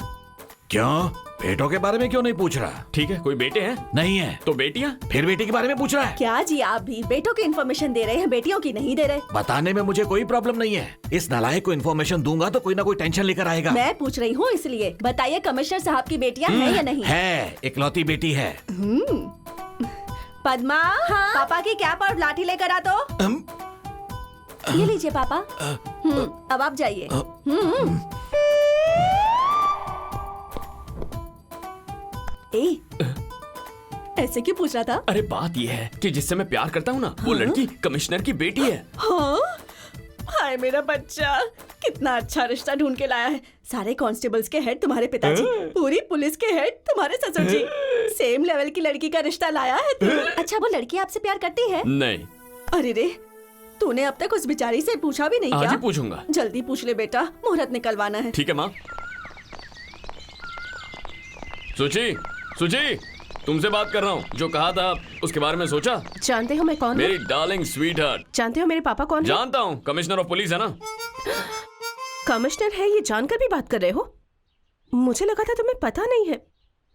क्यों, बेटों के बारे में क्यों नहीं पूछ रहा? ठीक है, कोई बेटे हैं? नहीं है तो बेटियां? फिर बेटी के बारे में पूछ रहा है? क्या जी आप भी बेटों की इन्फॉर्मेशन दे रहे हैं, बेटियों की नहीं दे रहे? बताने में मुझे कोई प्रॉब्लम नहीं है। इस नालायक को इन्फॉर्मेशन दूंगा तो कोई ना कोई टेंशन लेकर आएगा। मैं पूछ रही हूँ इसलिए। बताइए कमिश्नर साहब की बेटियां हैं या नहीं? है, इकलौती बेटी है। पद्मा, हाँ? पापा की कैप और लाठी लेकर आ तो। ये लीजिए पापा। अब आप जाइए। ऐसे क्यों पूछ रहा था? अरे बात यह है कि जिससे मैं प्यार करता हूँ ना, वो लड़की कमिश्नर की बेटी है। हाँ? हाय मेरा बच्चा, कितना अच्छा रिश्ता ढूंढ के लाया है। सारे कांस्टेबल्स के हेड तुम्हारे पिताजी, पूरी पुलिस के हेड तुम्हारे ससुर जी। सेम लेवल की लड़की का रिश्ता लाया है तू। अच्छा वो लड़की आपसे प्यार करती है? नहीं। अरे रे, तूने अब तक उस बेचारी से पूछा भी नहीं? आज क्या? ही पूछूंगा। जल्दी पूछ ले बेटा, मुहूर्त निकलवाना है। ठीक है माँ। सुची, सुची, तुमसे बात कर रहा हूँ। जो कहा था उसके बारे में सोचा? जानते हो मैं कौन हूँ? मेरी डार्लिंग स्वीट हार्ट। जानते हो मेरे पापा कौन है? जानता हूँ, कमिश्नर ऑफ पुलिस है ना। कमिश्नर है ये जानकर भी बात कर रहे हो? मुझे लगा था तुम्हें पता नहीं है।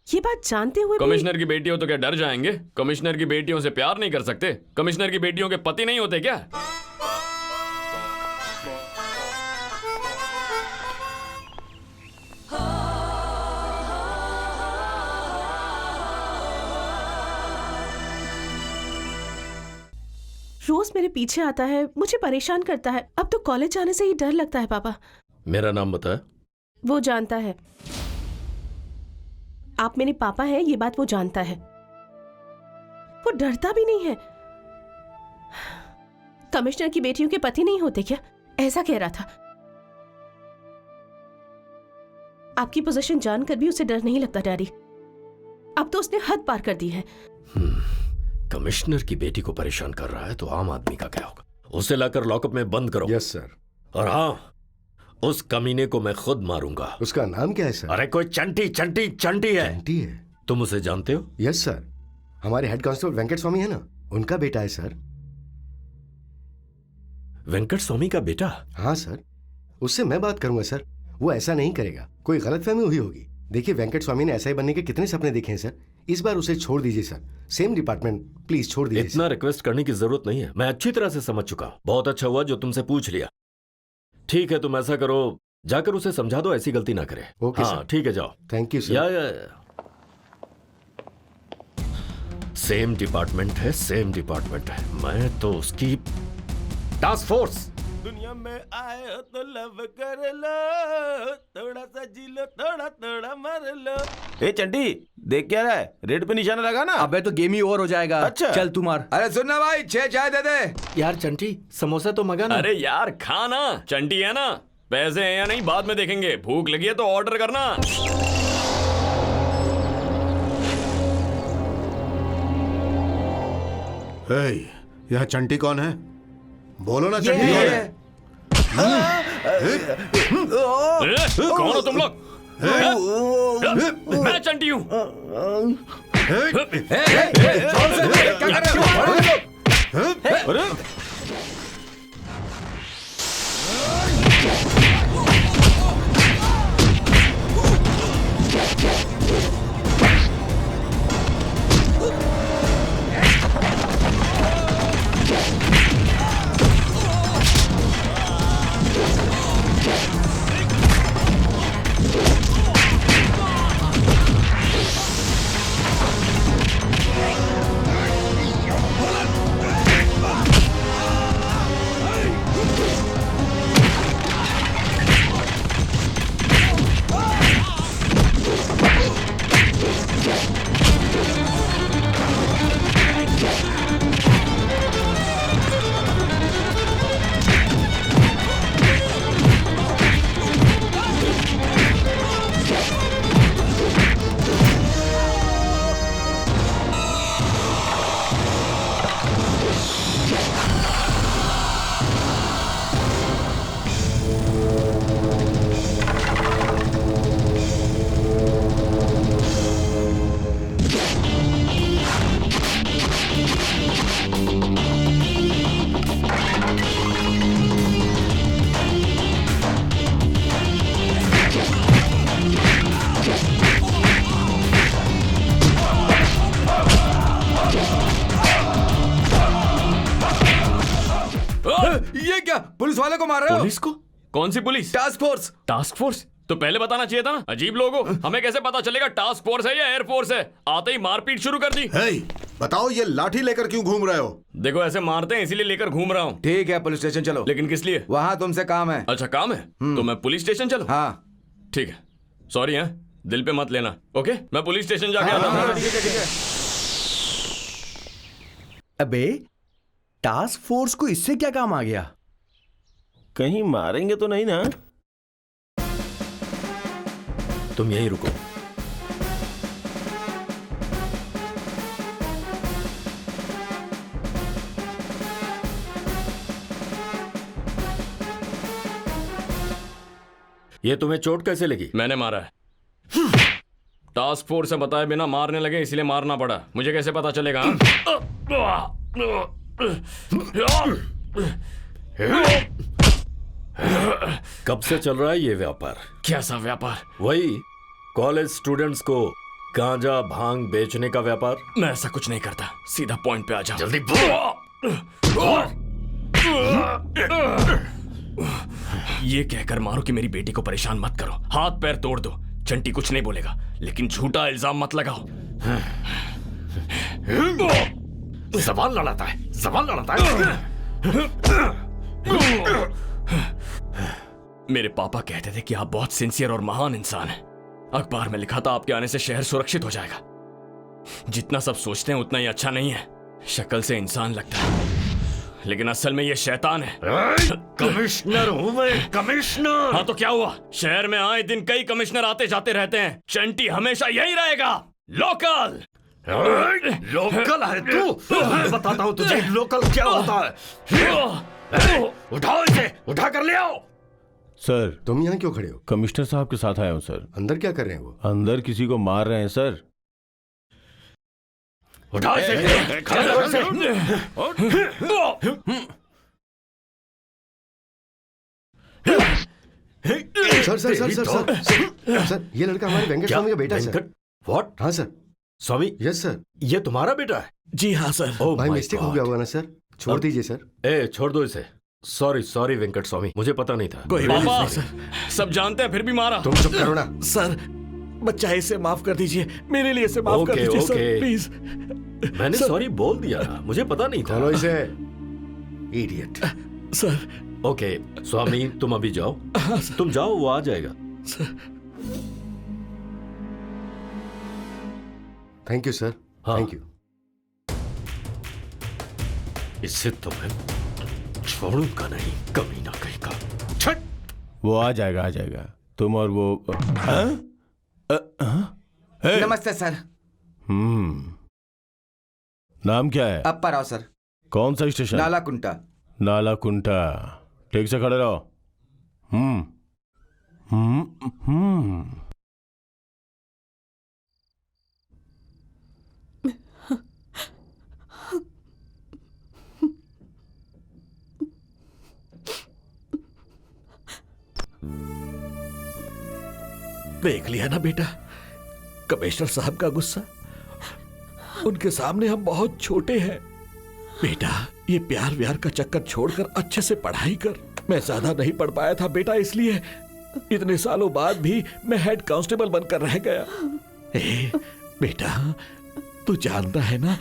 ये बात जानते हुए कमिश्नर की बेटी हो तो क्या डर जाएंगे? कमिश्नर की बेटियों से प्यार नहीं कर सकते? कमिश्नर की बेटियों के पति नहीं होते क्या? रोज मेरे पीछे आता है, मुझे परेशान करता है। अब तो कॉलेज जाने से ही डर लगता है पापा। मेरा नाम बता। वो जानता है। आप मेरे पापा हैं, ये बात वो जानता है। वो डरता भी नहीं है। कमिश्नर की बेटियों के पति नहीं होते क्या? ऐसा कह रहा था। आपकी पोजीशन जानकर भी उसे डर नहीं लगता डैडी। अब तो उसने हद पार कर दी है। कमिश्नर की बेटी को परेशान कर रहा है तो आम आदमी का क्या होगा? उसे लाकर लॉकअप में बंद करो। Yes sir. और हाँ, उस कमीने को मैं खुद मारूंगा। उसका नाम क्या है सर? अरे कोई चंटी चंटी चंटी है। चंटी है? तुम उसे जानते हो? यस सर, हमारे हेड कांस्टेबल वेंकट स्वामी है ना, उनका बेटा है सर। वेंकट स्वामी का बेटा? हाँ सर, उससे मैं बात करूंगा सर। वो ऐसा नहीं करेगा, कोई गलतफहमी हुई होगी। देखिए वेंकट स्वामी ने ऐसा ही बनने के कितने सपने देखे हैं सर। इस बार उसे छोड़ दीजिए सर। सेम डिपार्टमेंट, प्लीज छोड़ दीजिए। इतना रिक्वेस्ट करने की जरूरत नहीं है, मैं अच्छी तरह से समझ चुका। बहुत अच्छा हुआ जो तुमसे पूछ लिया। ठीक है, तुम ऐसा करो, जाकर उसे समझा दो ऐसी गलती ना करे। ओके हाँ ठीक है, जाओ। Thank you sir. या। सेम डिपार्टमेंट है, सेम डिपार्टमेंट है। मैं तो उसकी टास्क फोर्स। दुनिया में आए हो तो लव कर लो, थोड़ा सा जी लो, थोड़ा थोड़ा मर लो। ए चंटी, देख क्या रहा है? रेड पे निशाना लगा ना। अबे तो गेम ही ओवर हो जाएगा। अच्छा चल तू मार। अरे सुनना भाई, 6 चाय दे दे। यार चंटी, समोसा तो मंगा ना। अरे यार खाना, चंटी है ना। पैसे हैं या नहीं बाद में देखेंगे, भूख लगी है तो ऑर्डर करना। यह चंटी कौन है? बोलो ना चंटी कौन है? कौन हो तुम लोग? मैं चंटी हूँ। मार रहे हो? पुलिस को? कौन सी police? Task force. Task force? तो पहले बताना चाहिए था ना। अजीब लोग हो, हमें कैसे पता चलेगा टास्क फोर्स है या एयरफोर्स है? आते ही मारपीट शुरू कर दी। हे, बताओ ये लाठी लेकर क्यों घूम रहे हो? देखो ऐसे मारते हैं इसीलिए लेकर घूम रहा हूँ। ठीक है पुलिस स्टेशन चलो। लेकिन किस लिए? वहाँ तुमसे काम है। अच्छा काम है तो मैं पुलिस स्टेशन चलूं? हाँ ठीक है, सॉरी है, दिल पे मत लेना। ओके मैं पुलिस स्टेशन जाके आता हूँ। ठीक है ठीक है। अबे टास्क फोर्स को इससे क्या काम आ गया? कहीं मारेंगे तो नहीं ना? तुम यहीं रुको। ये तुम्हें चोट कैसे लगी? मैंने मारा है। टास्क फोर्स से बताए बिना मारने लगे इसलिए मारना पड़ा। मुझे कैसे पता चलेगा? कब से चल रहा है ये व्यापार? कैसा व्यापार? वही कॉलेज स्टूडेंट्स को गांजा भांग बेचने का व्यापार। मैं ऐसा कुछ नहीं करता, सीधा पॉइंट पे आ जाओ। जल्दी ये कहकर मारो कि मेरी बेटी को परेशान मत करो, हाथ पैर तोड़ दो। चंटी कुछ नहीं बोलेगा, लेकिन झूठा इल्जाम मत लगाओ। सवाल लड़ाता है, सवाल लड़ाता है। मेरे पापा कहते थे कि आप बहुत सिंसियर और महान इंसान हैं। अखबार में लिखा था आपके आने से शहर सुरक्षित हो जाएगा। जितना सब सोचते हैं उतना ही अच्छा नहीं है। शक्ल से इंसान लगता है लेकिन असल में ये शैतान है। कमिश्नर हूं मैं, कमिश्नर। हाँ तो क्या हुआ? शहर में आए दिन कई कमिश्नर आते जाते रहते हैं। चंटी हमेशा यही रहेगा, लोकल। लोकल है तू? मैं बताता हूं तुझे लोकल क्या होता है। उठाओ इसे, उठा कर ले आओ। सर तुम यहाँ क्यों खड़े हो? कमिश्नर साहब के साथ आया हूँ सर। अंदर क्या कर रहे हैं वो? अंदर किसी को मार रहे हैं सर। उठाओ इसे, खड़ा करो इसे। Sir sir sir sir sir sir ये लड़का हमारे वेंकट स्वामी का बेटा है सर। व्हाट? हाँ सर। स्वामी? Yes sir. ये तुम्हारा बेटा है? जी हाँ सर। ओह भाई माय मिस्टेक हो गॉड। गया होगा ना सर, छोड़ दीजिए सर। ए छोड़ दो इसे। सॉरी सॉरी वेंकट स्वामी, मुझे पता नहीं था। कोई बात पापा नहीं सर। सब जानते हैं फिर भी मारा। तुम चुप करो ना। सर बच्चा इसे माफ कर दीजिए, मेरे लिए इसे माफ कर ओके, दीजिए ओके। Sir please. मैंने सर- सॉरी बोल दिया ना, मुझे पता नहीं था। खोलो इसे, इडियट। सर ओके स्वामी तुम अभी जाओ। तुम जाओ, वो आ जाएगा। Thank you sir. हाँ। Thank you. इससे तो मैं छोड़ूंगा नहीं, कमीना कहीं का। छट! वो आ जाएगा, आ जाएगा। तुम और वो हे! नमस्ते सर। नाम क्या है? अप्पा राव सर। कौन सा स्टेशन? नाला कुंटा। नाला कुंटा। ठीक से खड़े रहो। देख लिया ना बेटा, कमिश्नर साहब का गुस्सा। उनके सामने हम बहुत छोटे हैं। बेटा ये प्यार व्यार का चक्कर छोड़कर अच्छे से पढ़ाई कर। मैं ज्यादा नहीं पढ़ पाया था बेटा, इसलिए इतने सालों बाद भी मैं हेड कांस्टेबल बनकर रह गया। ए, बेटा तू जानता है ना,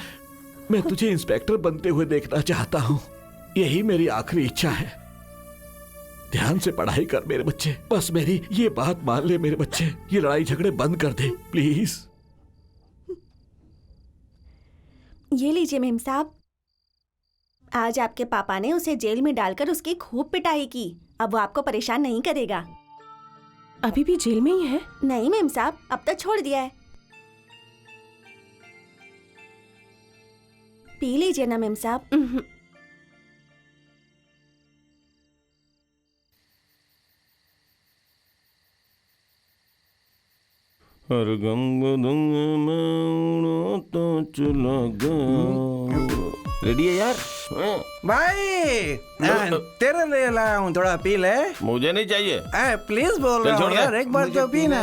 मैं तुझे इंस्पेक्टर बनते हुए देखना चाहता हूँ। यही मेरी आखिरी इच्छा है। ध्यान से पढ़ाई कर मेरे बच्चे, बस मेरी ये बात मान ले मेरे बच्चे। ये लड़ाई झगड़े बंद कर दे प्लीज। ये लीजिए मेम साहब, आज आपके पापा ने उसे जेल में डालकर उसकी खूब पिटाई की। अब वो आपको परेशान नहीं करेगा। अभी भी जेल में ही है? नहीं मेम साहब, अब तो छोड़ दिया है। पी लीजिए ना मेम साहब। हर गंग दुंग में उड़ता चला गया। रेडी है यार? भाई तेरे लिए लाया हूँ, थोड़ा पी ले। मुझे नहीं चाहिए। प्लीज बोल चल रहा छोड़ हूँ दे। यार, एक बार तो पीना।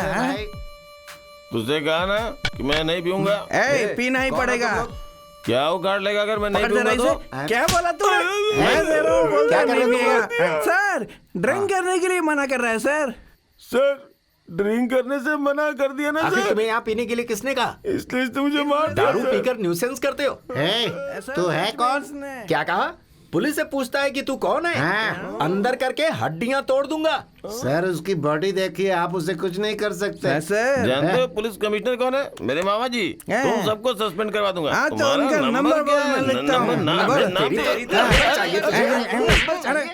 तुझसे कहा ना कि मैं नहीं पीऊंगा। पीना ही पड़ेगा। क्या उखाड़ लेगा अगर मैं नहीं पकड़ जरा दूंगा इसे। तो? क्या बोला तूने? मैं दे रहा हूँ, बोलता क्या कर रहे नहीं हो पिएगा। सर ड्रिंक करने के लिए मना कर रहा है सर। सर ड्रिंक करने से मना कर दिया ना आखिर सर, तुम्हें यहाँ पीने के लिए किसने कहा? इसलिए तो मुझे मार दिया दारू सर। पीकर न्यूसेंस करते हो? तू है कौन? क्या कहा? पुलिस से पूछता है कि तू कौन है? हाँ। अंदर करके हड्डियां तोड़ दूंगा। सर उसकी बॉडी देखिए, आप उसे कुछ नहीं कर सकते। सर जानते हो पुलिस कमिश्नर कौन है? मेरे मामा जी। हैं? तुम सबको सस्पेंड करवा दूंगा। हाँ, तो तुम्हारा उनका नंबर क्या बोल, मैं है? लिखता हूँ। नाम नंबर नाम तेरी तेरी तो चाहिए तुझे। अरे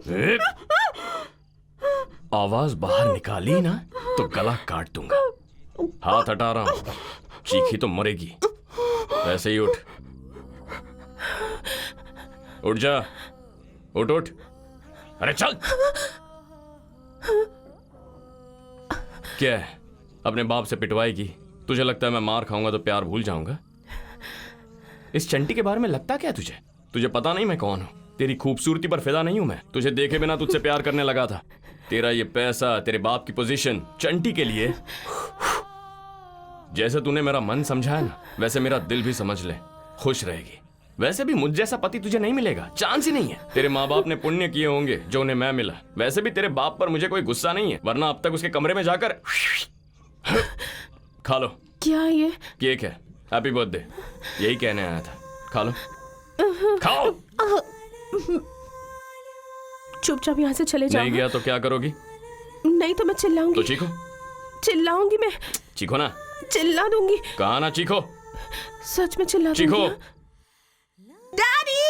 ए, आवाज बाहर निकाली ना तो गला काट दूंगा। हाथ हटा रहा हूं, चीखी तो मरेगी। ऐसे ही उठ, उठ जा, उठ उठ। अरे चल। क्या है, अपने बाप से पिटवाएगी? तुझे लगता है मैं मार खाऊंगा तो प्यार भूल जाऊंगा? इस चंटी के बारे में लगता क्या है तुझे? तुझे पता नहीं मैं कौन हूं? तेरी खूबसूरती पर फिदा नहीं हूं मैं। तुझे देखे बिना तुझसे प्यार करने लगा था। तेरा ये पैसा, तेरे बाप की पोजीशन चंटी के लिए। जैसे तूने मेरा मन समझा है ना, वैसे मेरा दिल भी समझ ले, खुश रहेगी। वैसे भी मुझ जैसा पति तुझे नहीं मिलेगा, चांस ही नहीं है। तेरे माँ बाप ने पुण्य किए होंगे जो उन्हें मैं मिला। वैसे भी तेरे बाप पर मुझे कोई गुस्सा नहीं है, वरना अब तक उसके कमरे में जाकर खा लो। क्या ये? केक है, हैप्पी बर्थडे, यही कहने आया था। खा लो, खाओ। चुपचाप यहाँ से चले जाओ। नहीं गया तो क्या करोगी? नहीं तो मैं चिल्लाऊंगी। तो चीखो, चिल्लाऊंगी मैं, चीखो ना। चिल्ला दूंगी। कहा ना चीखो, सच में चिल्ला चीखो। दूंगी। डैडी!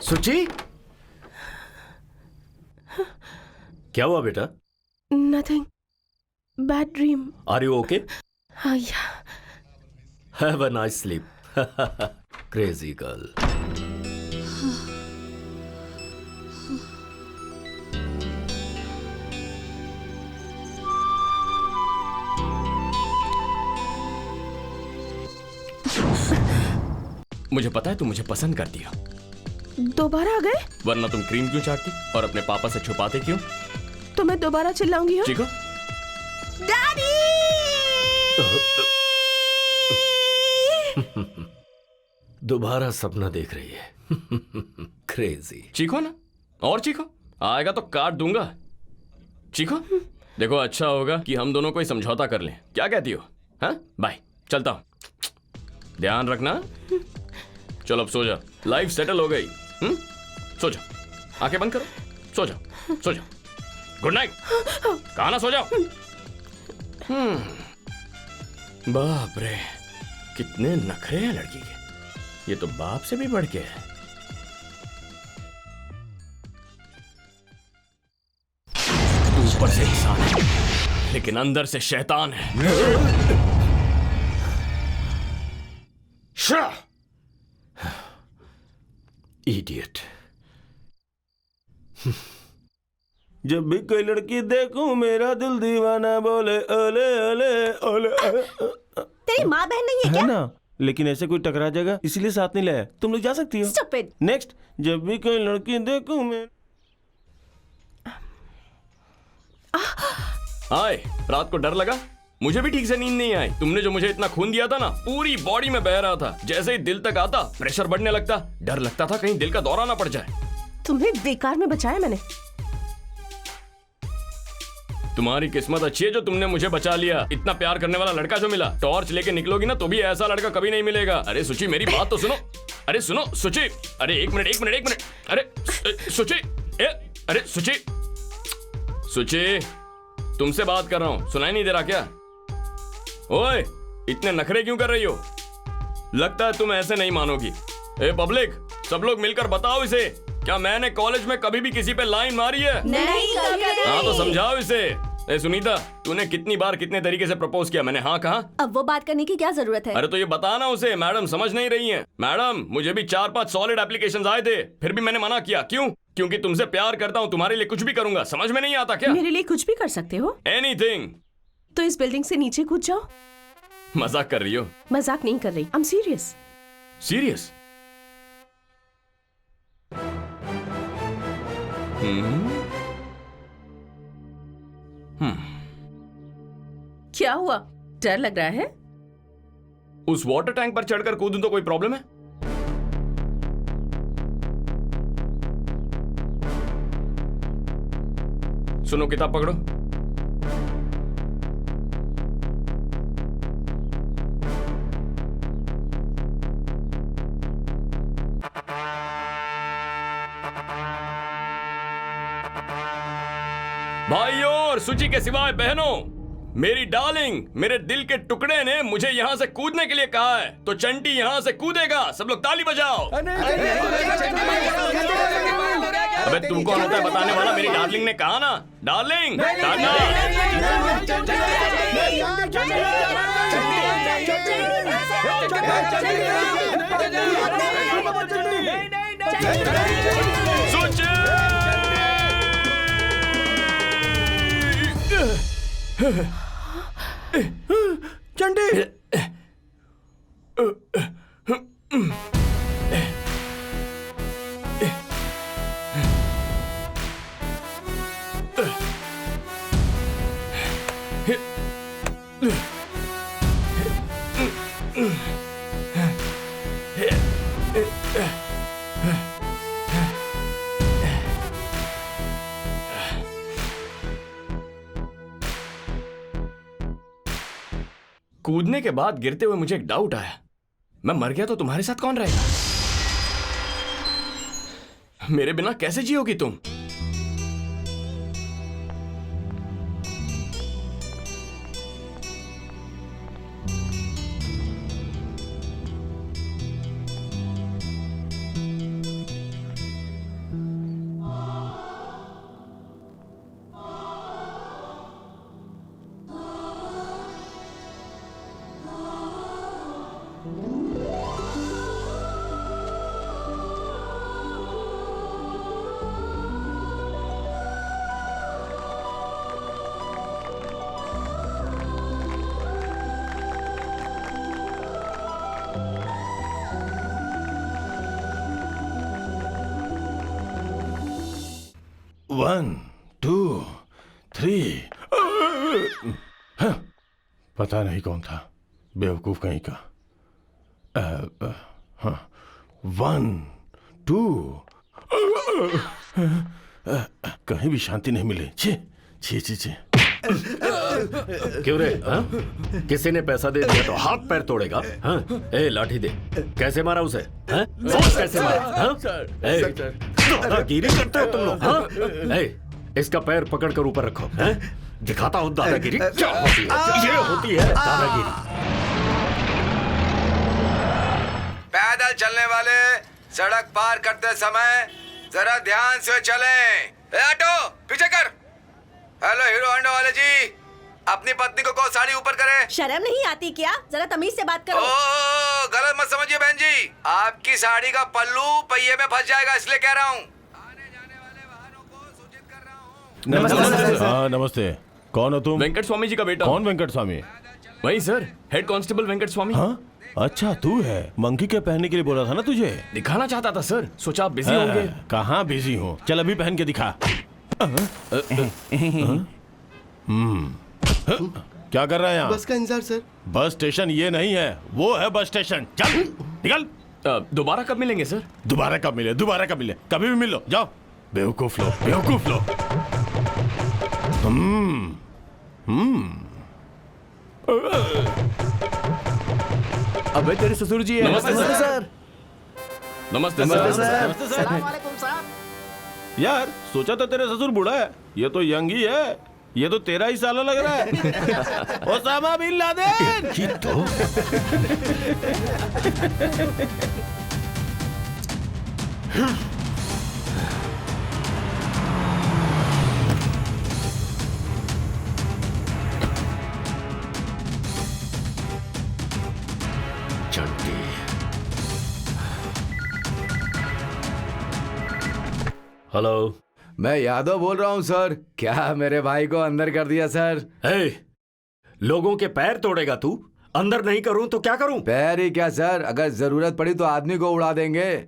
सुची, क्या हुआ बेटा? Nothing, bad dream. Are you okay? हाँ yeah. Have a nice sleep. Crazy girl. मुझे पता है तुम मुझे पसंद करती हो, दोबारा आ गए? वरना तुम क्रीम क्यों चाटती और अपने पापा से छुपाते क्यों? तो मैं दोबारा चिल्लाऊंगी। हाँ? चीखो। डैडी! दोबारा सपना देख रही है। क्रेजी। चीखो ना, और चीखो, आएगा तो काट दूंगा। चीखो। देखो अच्छा होगा कि हम दोनों कोई समझौता कर लें। क्या कहती हो? हाँ बाय, चलता हूं। ध्यान रखना। चलो अब सो जा, लाइफ सेटल हो गई। सो जाओ, आंखें बंद करो, सो जाओ, सो जाओ। Good night. कहा ना सो जाओ। बाप रे, कितने नखरे हैं लड़की के। ये तो बाप से भी बढ़ के है। ऊपर से इंसान है लेकिन अंदर से शैतान है। इडियट। जब भी कोई लड़की देखूं मेरा दिल दीवाना बोले ओले ओले ओले। तेरी माँ बहन नहीं है क्या? है ना, लेकिन ऐसे कोई टकरा जाएगा इसलिए साथ नहीं लाया। तुम लोग जा सकती हो। Stupid. नेक्स्ट, जब भी कोई लड़की देखूं मैं। आए, रात को डर लगा? मुझे भी ठीक से नींद नहीं आई। तुमने जो मुझे इतना खून दिया था ना, पूरी बॉडी में बह रहा था। जैसे ही दिल तक आता, प्रेशर बढ़ने लगता। डर लगता था कहीं दिल का दौरा ना पड़ जाए। तुम्हें बेकार में बचाया मैंने। तुम्हारी किस्मत अच्छी है जो तुमने मुझे बचा लिया। इतना प्यार करने वाला लड़का जो मिला। टॉर्च लेके निकलोगी ना तो भी ऐसा लड़का कभी नहीं मिलेगा। अरे सुची, मेरी बात तो सुनो। अरे सुनो सुची। अरे एक मिनट। अरे सुची, अरे सुची, सुची, तुमसे बात कर रहा हूं, सुनाई नहीं दे रहा क्या? ओए, इतने नखरे क्यों कर रही हो? लगता है तुम ऐसे नहीं मानोगी। ए पब्लिक, सब लोग मिलकर बताओ इसे क्या मैंने कॉलेज में कभी भी किसी पे लाइन मारी है? नहीं कभी। हाँ तो समझाओ इसे। ए सुनीता, तूने कितनी बार कितने तरीके से प्रपोज किया? मैंने हाँ कहा। अब वो बात करने की क्या जरूरत है? अरे तो ये बताना उसे। मैडम समझ नहीं रही हैं। मैडम मुझे भी 4-5 सॉलिड एप्लीकेशंस आए थे, फिर भी मैंने मना किया। क्यों? क्योंकि तुमसे प्यार करता हूँ, तुम्हारे लिए कुछ भी करूंगा। समझ में नहीं आता क्या? मेरे लिए कुछ भी कर सकते हो? एनीथिंग। तो इस बिल्डिंग से नीचे कूद जाओ। मजाक कर रही हो? मजाक नहीं कर रही, आई एम सीरियस। सीरियस? क्या हुआ, डर लग रहा है? उस वाटर टैंक पर चढ़कर कूदूं तो कोई प्रॉब्लम है? सुनो, किताब पकड़ो। भाइयों और सूची के सिवाय बहनों, मेरी डार्लिंग, मेरे दिल के टुकड़े ने मुझे यहाँ से कूदने के लिए कहा है, तो चंटी यहाँ से कूदेगा। सब लोग ताली बजाओ। अबे तू कौन होता है बताने वाला? मेरी डार्लिंग ने कहा ना। डार्लिंग, चंडी, कूदने के बाद गिरते हुए मुझे एक डाउट आया। मैं मर गया तो तुम्हारे साथ कौन रहेगा? मेरे बिना कैसे जियोगी तुम? One, two, three. हाँ, पता नहीं कौन था, बेवकूफ कहीं का। हाँ, 1, 2। कहीं भी शांति नहीं मिली। छी छी छी छी। क्यों रे? हाँ? किसी ने पैसा दे दिया तो हाथ पैर तोड़ेगा? हाँ? ए लाठी दे। कैसे मारा उसे? हाँ? कैसे मारा? हाँ? दादागिरी करते हो तुम लोग? हाँ? ए, इसका पैर पकड़ कर ऊपर रखो। हाँ? दिखाता हूँ दादागिरी क्या होती है। ये होती है दादागिरी। पैदल चलने वाले सड़क पार करते समय जरा ध्यान से चलें। ऑटो पीछे कर। हेलो हीरो होंडा वाले जी, अपनी पत्नी को साड़ी ऊपर करे। शर्म नहीं आती क्या? जरा तमीज से बात करो। ओ, गलत मत समझिए बहन जी, आपकी साड़ी का पल्लू पहिए में फंस जाएगा, इसलिए कह रहा हूँ। आने जाने वाले वाहनों को सूचित कर रहा हूँ। नमस्ते। हाँ नमस्ते। कौन हो तुम? वेंकट स्वामी जी का बेटा। कौन वेंकट स्वामी? वही सर, हेड कांस्टेबल वेंकट स्वामी। हाँ अच्छा तू है। मंकी के पहनने के लिए बोला था ना तुझे। दिखाना चाहता था सर, सोचा आप बिजी होंगे। कहाँ बिजी हूँ, चल अभी पहन के दिखा। क्या कर रहा है यहाँ? बस का इंतजार सर। बस स्टेशन ये नहीं है, वो है बस स्टेशन। चल निकल। दोबारा कब मिलेंगे सर? दोबारा कब मिले? दोबारा कब मिले? कभी भी मिल लो। जाओ बेवकूफ लोग, बेवकूफ लोग। अबे तेरे ससुर जी है। नमस्ते सर। नमस्ते सर। सलाम वालेकुम साहब। यार सोचा था तेरे ससुर बूढ़ा है, ये तो यंग ही है। ये तो 13 ही साल लग रहा है। Osama bin Laden. ये तो शांति। हेलो, मैं यादव बोल रहा हूँ सर। क्या मेरे भाई को अंदर कर दिया सर? लोगों के पैर तोड़ेगा तू? अंदर नहीं करूं तो क्या करूं? पैर ही क्या सर, अगर जरूरत पड़ी तो आदमी को उड़ा देंगे।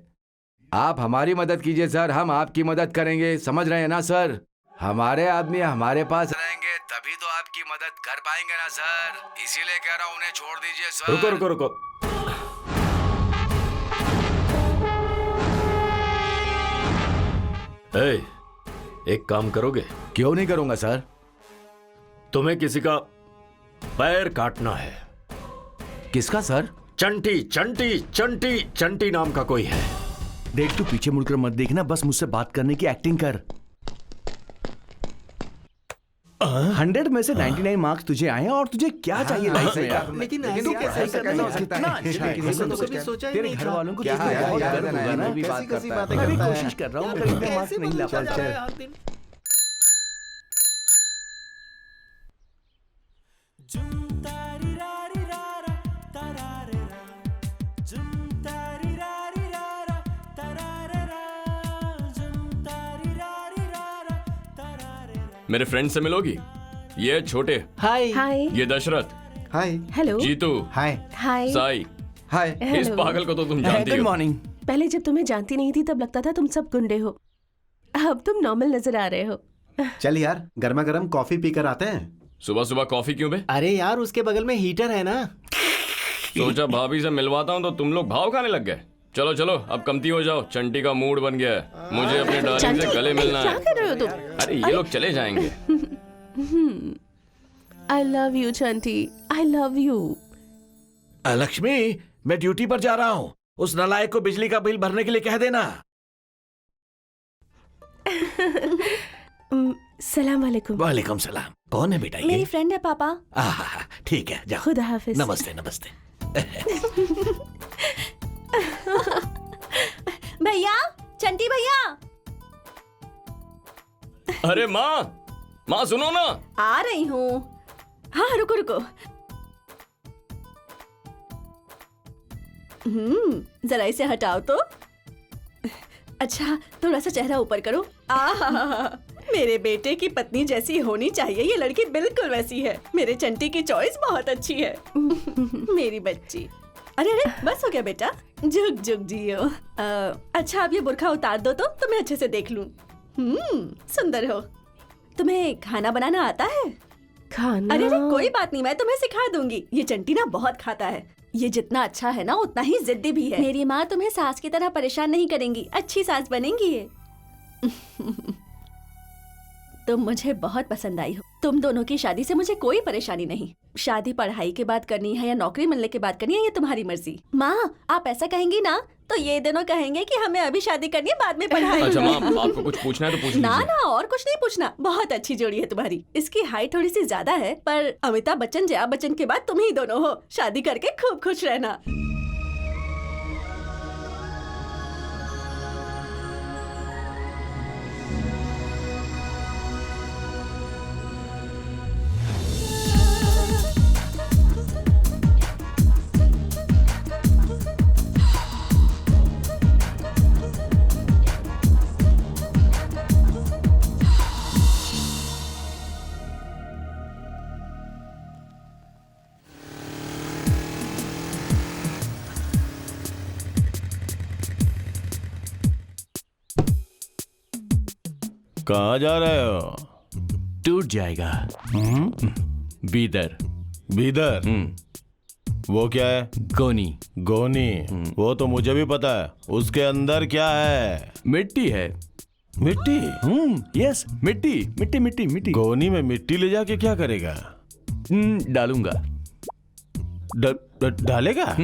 आप हमारी मदद कीजिए सर, हम आपकी मदद करेंगे, समझ रहे हैं ना सर? हमारे आदमी हमारे पास रहेंगे तभी तो आपकी मदद कर पाएंगे ना सर, इसीलिए कह रहा हूँ उन्हें छोड़ दीजिए सर। रुको रुको रुको, एक काम करोगे? क्यों नहीं करूंगा सर? तुम्हें किसी का पैर काटना है। किसका सर? चंटी चंटी चंटी चंटी नाम का कोई है। देख, तू पीछे मुड़कर मत देखना, बस मुझसे बात करने की एक्टिंग कर। 100 में से 99 मार्क्स तुझे आए और तुझे क्या चाहिए लाइफ में यार? लेकिन ऐसे कैसे करना हो सकता है? ऐसा तो कभी सोचा ही तेरे नहीं घर था। वालों को क्या तुझ पे है बहुत यार, गर्व होगा ना? भी बात करता है। मैं भी कोशिश कर रहा हूँ मगर इतने मार्क्स नहीं ला पा रहा। मेरे फ्रेंड से मिलोगी? ये छोटे, हाय हाय ये दशरथ, हाय हेलो जीतू, हाय हाय साई। हाय। इस हेलो। पागल को तो तुम जानती गुड हो। मॉर्निंग। पहले जब तुम्हें जानती नहीं थी तब लगता था तुम सब गुंडे हो, अब तुम नॉर्मल नजर आ रहे हो। चल यार, गर्मा गर्म कॉफी पीकर आते हैं। सुबह सुबह कॉफी क्यों बे? अरे यार, उसके बगल में हीटर है ना। सोचा भाभी से मिलवाता हूँ तो तुम लोग भाव खाने लग गए। चलो चलो अब कमती हो जाओ, चंटी का मूड बन गया है, मुझे अपने डार्लिंग से गले मिलना क्या है। कर रहे हो तुम? अरे ये लोग चले जाएंगे। I love you Chanti, I love you. Lakshmi, मैं ड्यूटी पर जा रहा हूँ, उस नालायक को बिजली का बिल भरने के लिए कह देना। सलाम वालेकुम। वालेकुम सलाम। कौन है बेटा ये? मेरी फ्रेंड है पापा। आहा, ठीक है, जाओ। खुदा हाफिज। नमस्ते नमस्ते। भैया, चंटी भैया। अरे माँ, माँ सुनो ना। आ रही हूँ। हाँ रुको रुको। जरा इसे हटाओ तो। अच्छा, थोड़ा सा चेहरा ऊपर करो। मेरे बेटे की पत्नी जैसी होनी चाहिए ये लड़की, बिल्कुल वैसी है। मेरे चंटी की चॉइस बहुत अच्छी है। मेरी बच्ची। अरे अरे, बस हो गया बेटा, जुग जुग जियो। अच्छा, अब ये बुर्खा उतार दो तो मैं अच्छे से देख लूं। सुंदर हो। तुम्हें खाना बनाना आता है? खाना? अरे अरे, कोई बात नहीं, मैं तुम्हें सिखा दूंगी। ये चंटी ना बहुत खाता है। ये जितना अच्छा है ना उतना ही जिद्दी भी है। मेरी माँ तुम्हें सास की तरह परेशान नहीं करेंगी, अच्छी सास बनेंगी ये। तुम मुझे बहुत पसंद आई हो। तुम दोनों की शादी से मुझे कोई परेशानी नहीं। शादी पढ़ाई के बाद करनी है या नौकरी मिलने के बाद करनी है, ये तुम्हारी मर्जी। माँ, आप ऐसा कहेंगी ना तो ये दोनों कहेंगे कि हमें अभी शादी करनी है, बाद में पढ़ाई। अच्छा माँ, आपको कुछ पूछना है तो पूछ ना लीजिए। ना, और कुछ नहीं पूछना। बहुत अच्छी जोड़ी है तुम्हारी। इसकी हाइट थोड़ी सी ज्यादा है, पर अमिताभ बच्चन जया बच्चन के बाद तुम ही दोनों हो। शादी करके खूब खुश रहना। कहाँ जा रहे हो? टूट जाएगा। बीदर। बीदर? वो क्या है? गोनी। गोनी? वो तो मुझे भी पता है। उसके अंदर क्या है? मिट्टी है। मिट्टी? यस, मिट्टी मिट्टी मिट्टी मिट्टी। गोनी में मिट्टी ले जाके क्या करेगा? डालूंगा। डालेगा?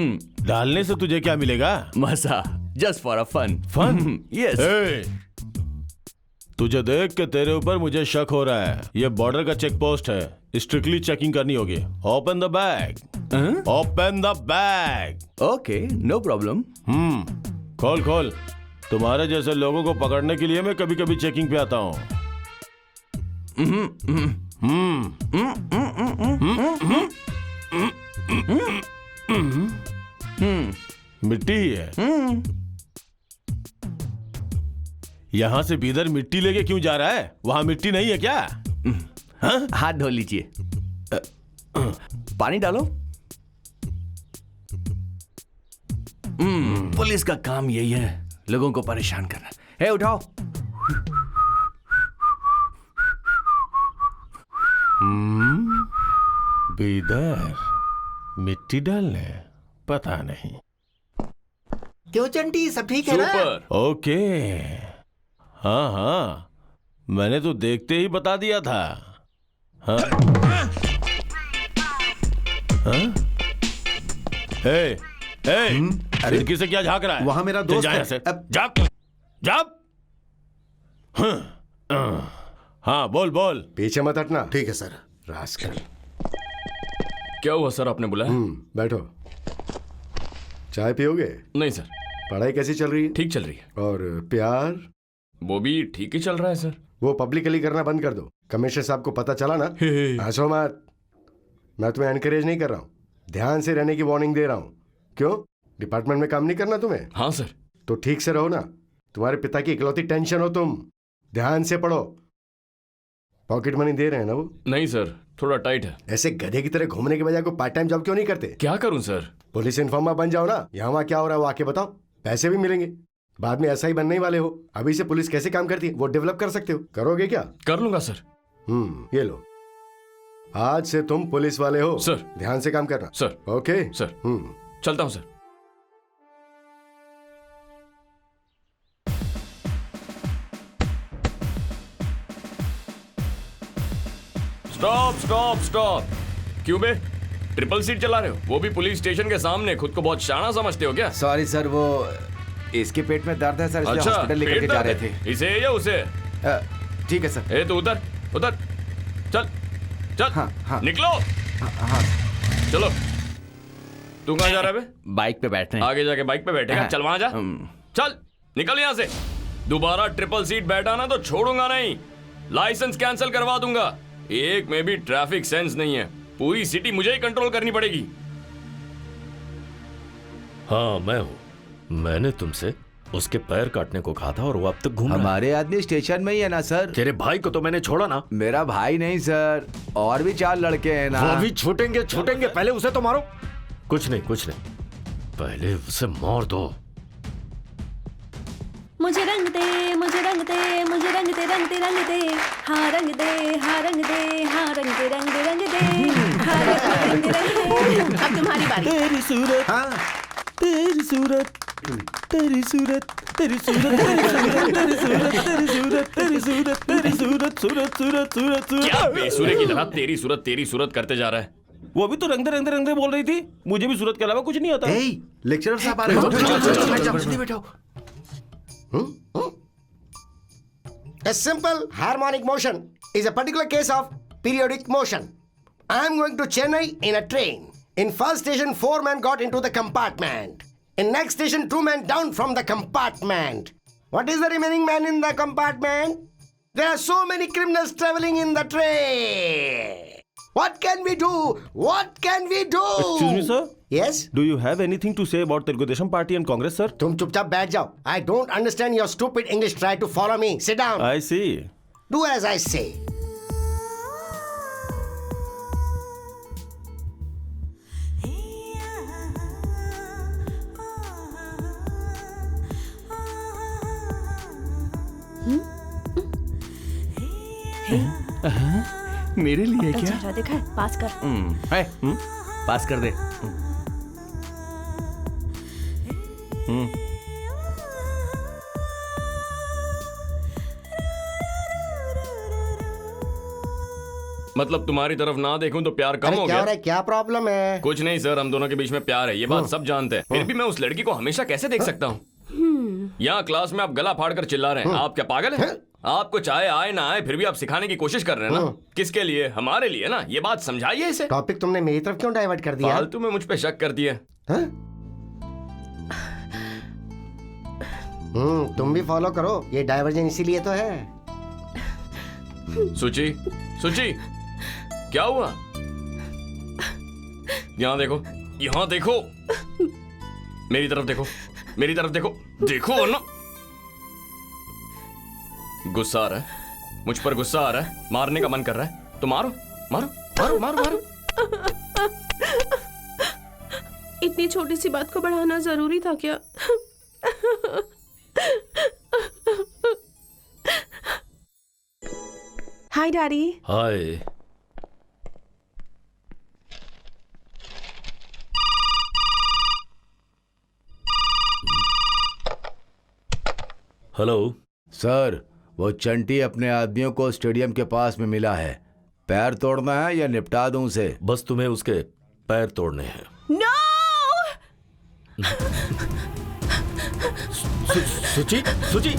डालने से तुझे क्या मिलेगा? मजा, just for a fun. Fun? Yes. तुझे देख के तेरे ऊपर मुझे शक हो रहा है। ये बॉर्डर का चेक पोस्ट है, स्ट्रिक्टली चेकिंग करनी होगी। Open the bag. Open the bag. Okay, no problem. खोल खोल। तुम्हारे जैसे लोगों को पकड़ने के लिए मैं कभी कभी चेकिंग पे आता हूँ। मिट्टी ही है। यहां से बीदर मिट्टी लेके क्यों जा रहा है? वहां मिट्टी नहीं है क्या? हाँ? हाथ धो लीजिए। पानी डालो। पुलिस का काम यही है, लोगों को परेशान करना। हे उठाओ। बीदर मिट्टी डालने? पता नहीं। क्यों चंटी, सब ठीक है ना? सुपर। ओके, हाँ हाँ, मैंने तो देखते ही बता दिया था। हाँ? हाँ? ए, खिड़की से क्या झांक रहा है? वहां मेरा दोस्त है। जाप। हाँ बोल बोल। पीछे मत हटना। ठीक है सर। रास्कल। क्या हुआ सर, आपने बुलाया? बैठो। चाय पियोगे? नहीं सर। पढ़ाई कैसी चल रही है? ठीक चल रही है। और प्यार? वो भी ठीक ही चल रहा है सर। वो पब्लिकली करना बंद कर दो। कमिश्नर साहब को पता चला ना, हंसो मत। मैं तुम्हें एनकरेज नहीं कर रहा हूँ, ध्यान से रहने की वार्निंग दे रहा हूँ। क्यों, डिपार्टमेंट में काम नहीं करना तुम्हें? हाँ सर। तो ठीक से रहो ना। तुम्हारे पिता की इकलौती टेंशन हो तुम। ध्यान से पढ़ो। पॉकेट मनी दे रहे हैं ना वो? नहीं सर, थोड़ा टाइट है। ऐसे गधे की तरह घूमने के बजाय कोई पार्ट टाइम जॉब क्यों नहीं करते? क्या करूं सर? पुलिस इन्फॉर्मर बन जाओ ना। यहाँ वहाँ क्या हो रहा है वो आके बताओ, पैसे भी मिलेंगे। बाद में ऐसा ही बनने ही वाले हो। अभी से पुलिस कैसे काम करती है वो डेवलप कर सकते हो। करोगे क्या? कर लूंगा सर। ये लो, आज से तुम पुलिस वाले हो सर। ध्यान से काम करना सर। Okay sir. चलता हूं सर। Stop stop stop. क्यों बे, ट्रिपल सीट चला रहे हो? वो भी पुलिस स्टेशन के सामने। खुद को बहुत शाना समझते हो क्या? सॉरी सर, वो इसके पेट में दर्द है सर, इसलिए अच्छा, हॉस्पिटल लेकर के पेट जा दर्द रहे है? थे। इसे या उसे? ठीक है सर। ए तू उधर उधर चल चल। हाँ। निकलो। हाँ। चलो। तू कहाँ जा रहा है बे? बाइक पे बैठने। आगे जाके बाइक पे बैठेगा? चल वहां जा। चल निकल यहाँ से। दोबारा ट्रिपल सीट बैठा ना तो छोड़ूंगा नहीं, लाइसेंस कैंसिल करवा दूंगा। एक में भी ट्रैफिक सेंस नहीं है। पूरी सिटी मुझे ही कंट्रोल करनी पड़ेगी। हाँ मैं हूँ। मैंने तुमसे उसके पैर काटने को कहा था और वो अब तक घूम रहा है। हमारे आदमी स्टेशन में ही है ना सर? तेरे भाई को तो मैंने छोड़ा ना। मेरा भाई नहीं सर, और भी 4 लड़के हैं ना। वो भी छूटेंगे। पहले उसे तो मारो। कुछ नहीं, पहले उसे मार दो। मुझे रंग दे, मुझे रंग दे, मुझे रंग दे, रंग दे, रंग दे, हाँ रंग दे, हाँ रंग दे, हाँ रंग दे, रंग दे, रंग दे, हाँ रंग दे, रंग दे। अब तुम्हारी बारी। तेरी सूरत, हाँ तेरी सूरत, तेरी सूरत, तेरी सूरत, तेरी सूरत, तेरी सूरत, तेरी सूरत, तेरी सूरत, सूरत, सूरत, सूरत, सूरत। क्या बेसुरे की तरह तेरी सूरत करते जा रहा है? वो भी तो रंग दे बोल रही थी। मुझे भी सूरत के अलावा कुछ नहीं आता। लेक्चरर साहब आ रहे हो। जल्दी बैठो। A simple harmonic motion is a particular case of periodic motion. I am going to Chennai in a train. In first station, 4 men got into the compartment. In next station, 2 men down from the compartment. What is the remaining man in the compartment? There are so many criminals traveling in the train. What can we do? What can we do? Excuse me, sir? Yes? Do you have anything to say about Telugu Desam Party and Congress, sir? तुम चुपचाप बैठ जाओ. I don't understand your stupid English. Try to follow me. Sit down. I see. Do as I say. मेरे लिए क्या? अच्छा देखा है, पास कर। है, पास कर दे। मतलब तुम्हारी तरफ ना देखूं तो प्यार कम अरे हो क्या हो गया? रहा है? क्या प्रॉब्लम है? कुछ नहीं सर, हम दोनों के बीच में प्यार है, ये बात सब जानते हैं। फिर भी मैं उस लड़की को हमेशा कैसे देख सकता हूँ? यहाँ क्लास में आप गला फाड़ कर चिल्ला रहे हैं। आप क्या पागल हैं? आपको चाहे आए ना आए फिर भी आप सिखाने की कोशिश कर रहे हैं ना। किसके लिए? हमारे लिए ना। ये बात समझाइए इसे। टॉपिक तुमने मेरी तरफ क्यों डाइवर्ट कर दिया? फालतू में मुझ पे शक कर दिया। तुम भी फॉलो करो, ये डाइवर्जन इसीलिए तो है। सुची, सुची, क्या हुआ? यहाँ देखो, यहाँ देखो। मेरी तरफ देखो, मेरी तरफ देखो, देखो वरना गुस्सा आ रहा है, मुझ पर गुस्सा आ रहा है, मारने का मन कर रहा है तो मारो मारो मारो मारो मारो। इतनी छोटी सी बात को बढ़ाना जरूरी था क्या? Hi daddy. Hi. Hello sir, वो चंटी अपने आदमियों को स्टेडियम के पास में मिला है। पैर तोड़ना है या निपटा दूं उसे? बस तुम्हें उसके पैर तोड़ने हैं। नो! सुची, सुची।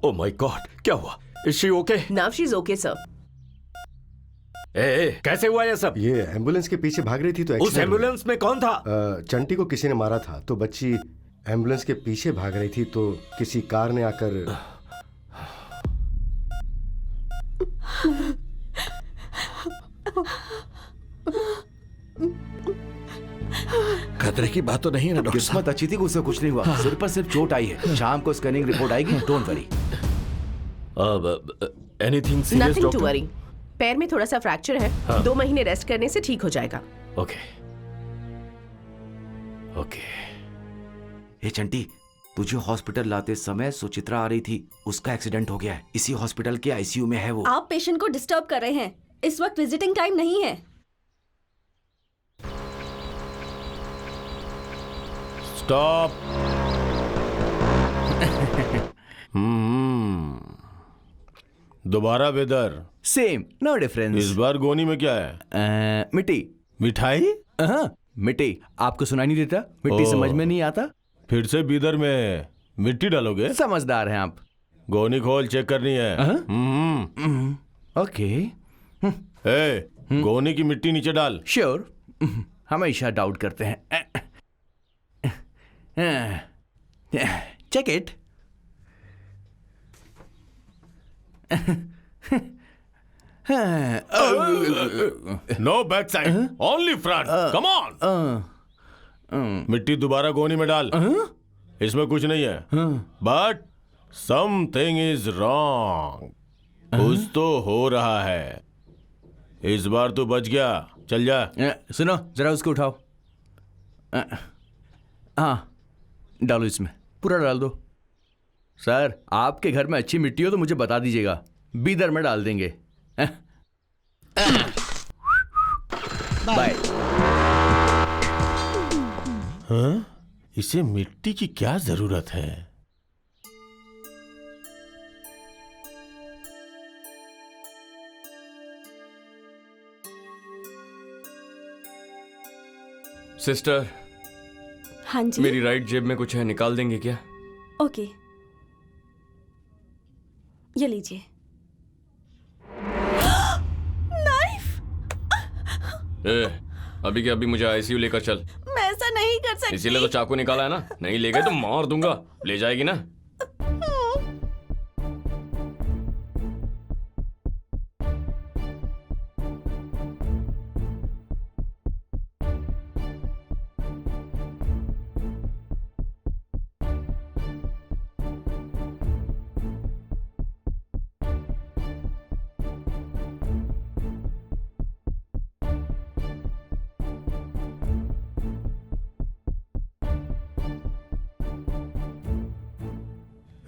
Oh my God, क्या हुआ? Is she okay? Now she's okay, sir. ए, कैसे हुआ ये सब? ये एम्बुलेंस के पीछे भाग रही थी तो उस एक्सीडेंट हुआ। एम्बुलेंस में कौन था? चंटी को किसी ने मारा था तो बच्ची एम्बुलेंस के पीछे भाग रही थी तो किसी कार ने आकर। खतरे की बात तो नहीं है ना डॉक्टर साहब? किस्मत अच्छी थी कि उसे कुछ नहीं हुआ। सिर पर सिर्फ चोट आई है। शाम को स्कैनिंग रिपोर्ट आएगी, don't worry. Anything serious Nothing to doctor? worry. पैर में थोड़ा सा फ्रैक्चर है, 2 महीने रेस्ट करने से ठीक हो जाएगा। Okay okay. ए चंटी, तुझे हॉस्पिटल लाते समय सुचित्रा आ रही थी। उसका एक्सीडेंट हो गया है। इसी हॉस्पिटल के आईसीयू में है वो। आप पेशेंट को डिस्टर्ब कर रहे हैं। इस वक्त विजिटिंग टाइम नहीं है। स्टॉप। दोबारा वेदर सेम, नो डिफरेंस। इस बार गोनी में क्या है? मिट्टी। मिठाई? मिट्टी। आपको सुनाई नहीं देता? मिट्टी ओह। समझ में नहीं आता? फिर से बीदर में मिट्टी डालोगे? समझदार हैं आप। गोनी खोल, चेक करनी है। ओके, ए, गोनी की मिट्टी नीचे डाल। श्योर। हमेशा डाउट करते हैं। Check it. No back side, only front. Come on. मिट्टी दोबारा गोनी में डाल। इसमें कुछ नहीं है, बट समथिंग इज रॉन्ग। कुछ तो हो रहा है। इस बार तू बच गया, चल जा। सुनो, जरा उसको उठाओ। हाँ, डालो इसमें, पूरा डाल दो। सर, आपके घर में अच्छी मिट्टी हो तो मुझे बता दीजिएगा, बीदर में डाल देंगे। बाय। हाँ? इसे मिट्टी की क्या जरूरत है? सिस्टर, हाँ जी। मेरी राइट जेब में कुछ है, निकाल देंगे क्या? ओके, ये लीजिए। ए, अभी के अभी मुझे आईसीयू लेकर चल। मैं ऐसा नहीं कर सकती। इसीलिए तो चाकू निकाला है ना। नहीं ले गए तो मार दूंगा। ले जाएगी ना?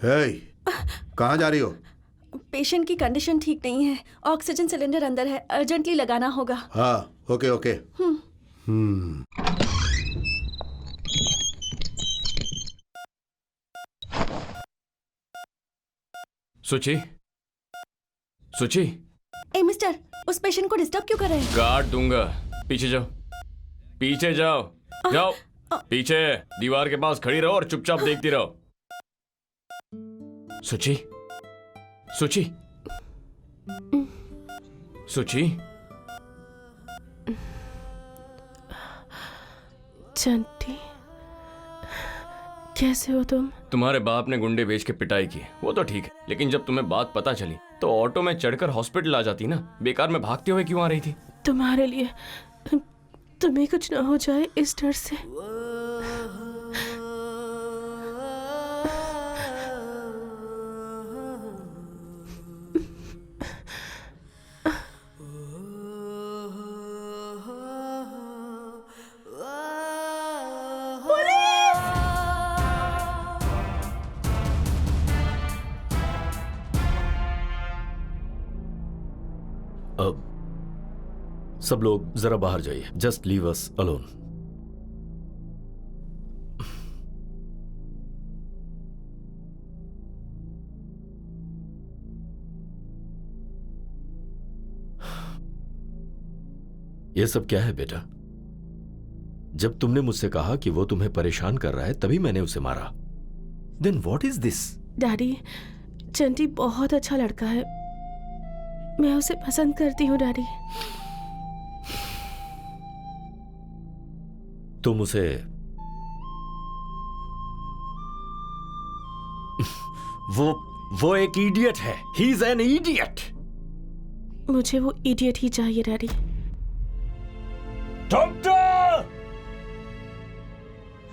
हे, कहाँ जा रही हो? पेशेंट की कंडीशन ठीक नहीं है, ऑक्सीजन सिलेंडर अंदर है, अर्जेंटली लगाना होगा। हाँ, ओके ओके। सुची, सुची, ए मिस्टर, उस पेशेंट को डिस्टर्ब क्यों कर रहे हैं? काट दूंगा। पीछे जाओ, पीछे जाओ, जाओ पीछे, दीवार के पास खड़ी रहो और चुपचाप देखती रहो। सुची, सुची, सुची। चंटी, कैसे हो तुम? तुम्हारे बाप ने गुंडे बेच के पिटाई की, वो तो ठीक है, लेकिन जब तुम्हें बात पता चली तो ऑटो में चढ़कर हॉस्पिटल आ जाती ना। बेकार में भागते हुए क्यों आ रही थी? तुम्हारे लिए, तुम्हें कुछ ना हो जाए इस डर से। अब सब लोग जरा बाहर जाइए। Just leave us alone. यह सब क्या है बेटा? जब तुमने मुझसे कहा कि वो तुम्हें परेशान कर रहा है तभी मैंने उसे मारा। Then what is this? Daddy, Chanti बहुत अच्छा लड़का है, मैं उसे पसंद करती हूँ डैडी। तुम उसे वो एक इडियट है। He is an idiot. मुझे वो इडियट ही चाहिए डैडी। डॉक्टर,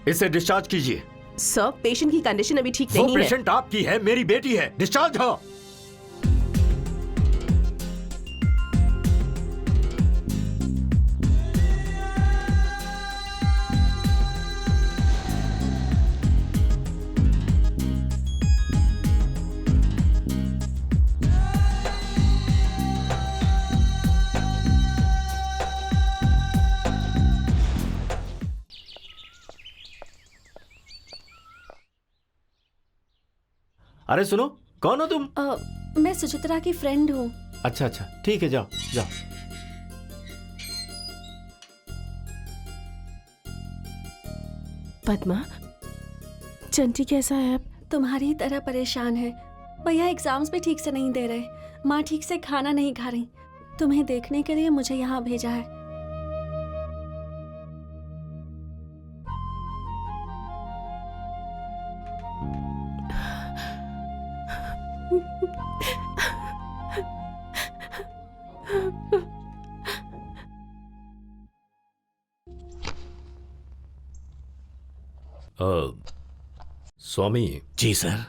इसे डिस्चार्ज कीजिए। सर, पेशेंट की कंडीशन अभी ठीक वो नहीं है। पेशेंट आपकी है, मेरी बेटी है। डिस्चार्ज हो। अरे सुनो, कौन हो तुम? मैं सुचित्रा की फ्रेंड हूँ। अच्छा अच्छा, ठीक है, जाओ जाओ। पद्मा, चंटी कैसा है अब? तुम्हारी तरह परेशान है। भैया एग्जाम्स भी ठीक से नहीं दे रहे, माँ ठीक से खाना नहीं खा रही। तुम्हें देखने के लिए मुझे यहाँ भेजा है। स्वामी जी सर।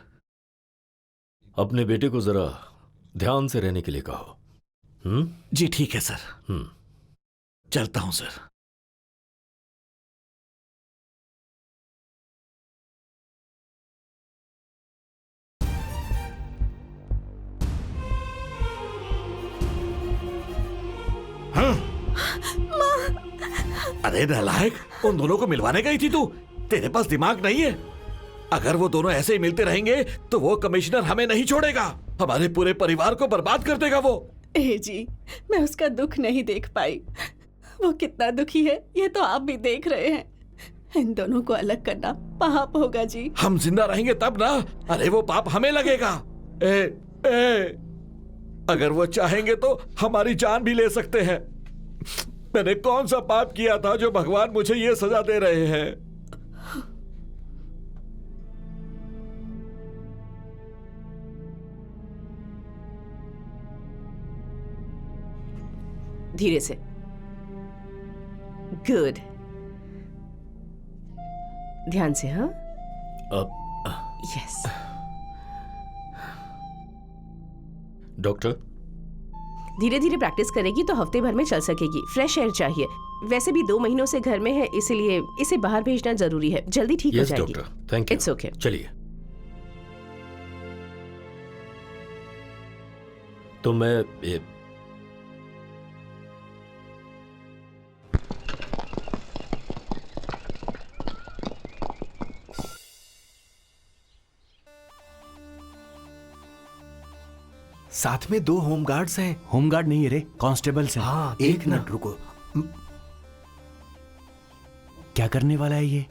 अपने बेटे को जरा ध्यान से रहने के लिए कहो। जी ठीक है सर। चलता हूं सर। अरे नालायक, उन दोनों को मिलवाने गई थी तू? तेरे पास दिमाग नहीं है? अगर वो दोनों ऐसे ही मिलते रहेंगे तो वो कमिश्नर हमें नहीं छोड़ेगा, हमारे पूरे परिवार को बर्बाद कर देगा वो। ए जी, मैं उसका दुख नहीं देख पाई। वो कितना दुखी है ये तो आप भी देख रहे हैं। इन दोनों को अलग करना पाप होगा जी। हम जिंदा रहेंगे तब ना। अरे वो पाप हमें लगेगा। अगर वो चाहेंगे तो हमारी जान भी ले सकते हैं। मैंने कौन सा पाप किया था जो भगवान मुझे ये सजा दे रहे हैं? धीरे से। गुड, ध्यान से। हाँ, यस। डॉक्टर, धीरे धीरे प्रैक्टिस करेगी तो हफ्ते भर में चल सकेगी। फ्रेश एयर चाहिए। वैसे भी 2 महीनों से घर में है, इसलिए इसे बाहर भेजना जरूरी है। जल्दी ठीक हो यस जाएगी। Doctor, thank you. It's okay. चलिए। तो मैं साथ में 2 होमगार्ड्स हैं। होमगार्ड नहीं है रे, कांस्टेबल्स हैं। हाँ, एक देखना। मिनट रुको। क्या करने वाला है ये?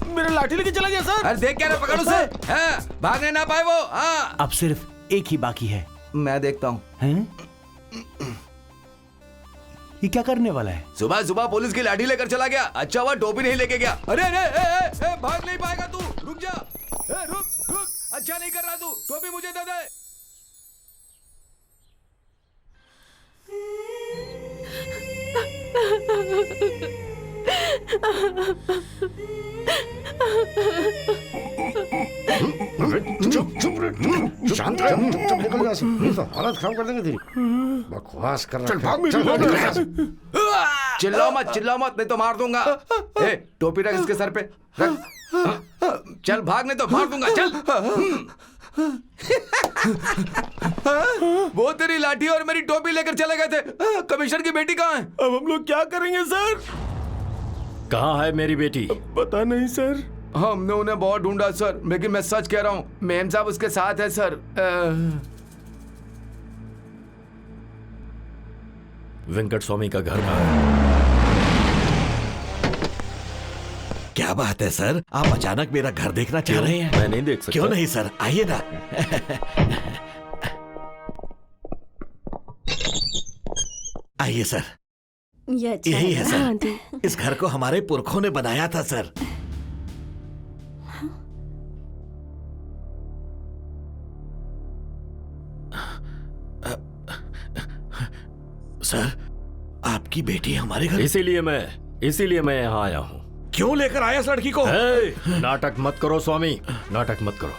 मेरा लाठी लेके चला गया सर। अरे देख क्या ना, पकड़ उसे। हाँ, भागने ना पाए वो। हाँ, अब सिर्फ एक ही बाकी है। मैं देखता हूँ। हैं? ये क्या करने वाला है? सुबह सुबह पुलिस की लाठी लेकर चला गया। अच्छा हुआ टोपी नहीं लेके गया। अरे अरे भाग नहीं पाएगा तू, रुक जा। रुक रुक, अच्छा नहीं कर रहा तू, टोपी मुझे दे दे। शांत रह, चुप निकल जा से, नहीं तो हालत खराब कर देंगे तेरी। बकवास कर रहा है। चल भाग निकल जा से। चिल्लाओ मत नहीं तो मार दूंगा। ए, टोपी रख इसके सर पे, रख। चल भाग नहीं तो मार दूंगा, चल। वो तेरी लाठी और मेरी टोपी लेकर चले गए थे। कमिश्नर की बेटी कहाँ है? अब हम लोग क्या करेंगे सर? कहाँ है मेरी बेटी? पता नहीं सर। हमने उन्हें बहुत ढूंढा सर, लेकिन मैं सच कह रहा हूँ, मेम साहब उसके साथ है सर। वेंकट स्वामी का घर कहाँ है? क्या बात है सर, आप अचानक मेरा घर देखना चाह रहे हैं? मैं नहीं देख सकता। क्यों नहीं सर, आइए ना। आइए सर, ये अच्छा यही है लगा। सर। इस घर को हमारे पुरखों ने बनाया था सर। सर, आपकी बेटी हमारे घर। इसीलिए मैं यहाँ आया हूँ। क्यों लेकर आया इस लड़की को? नाटक मत करो स्वामी, नाटक मत करो।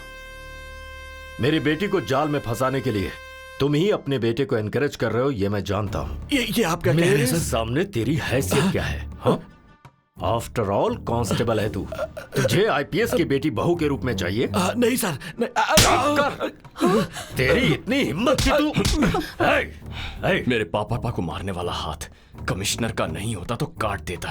मेरी बेटी को जाल में फंसाने के लिए तुम ही अपने बेटे को एनकरेज कर रहे हो, ये मैं जानता हूँ। ये आप क्या कह रहे मेरे हैं सर? सामने तेरी हैसियत क्या है? आफ्टर ऑल कांस्टेबल है तू, तुझे आईपीएस की बेटी बहू के रूप में चाहिए? नहीं सर, नहीं, तेरी इतनी हिम्मत कि तू मेरे पापा को मारने वाला हाथ कमिश्नर का नहीं होता तो काट देता।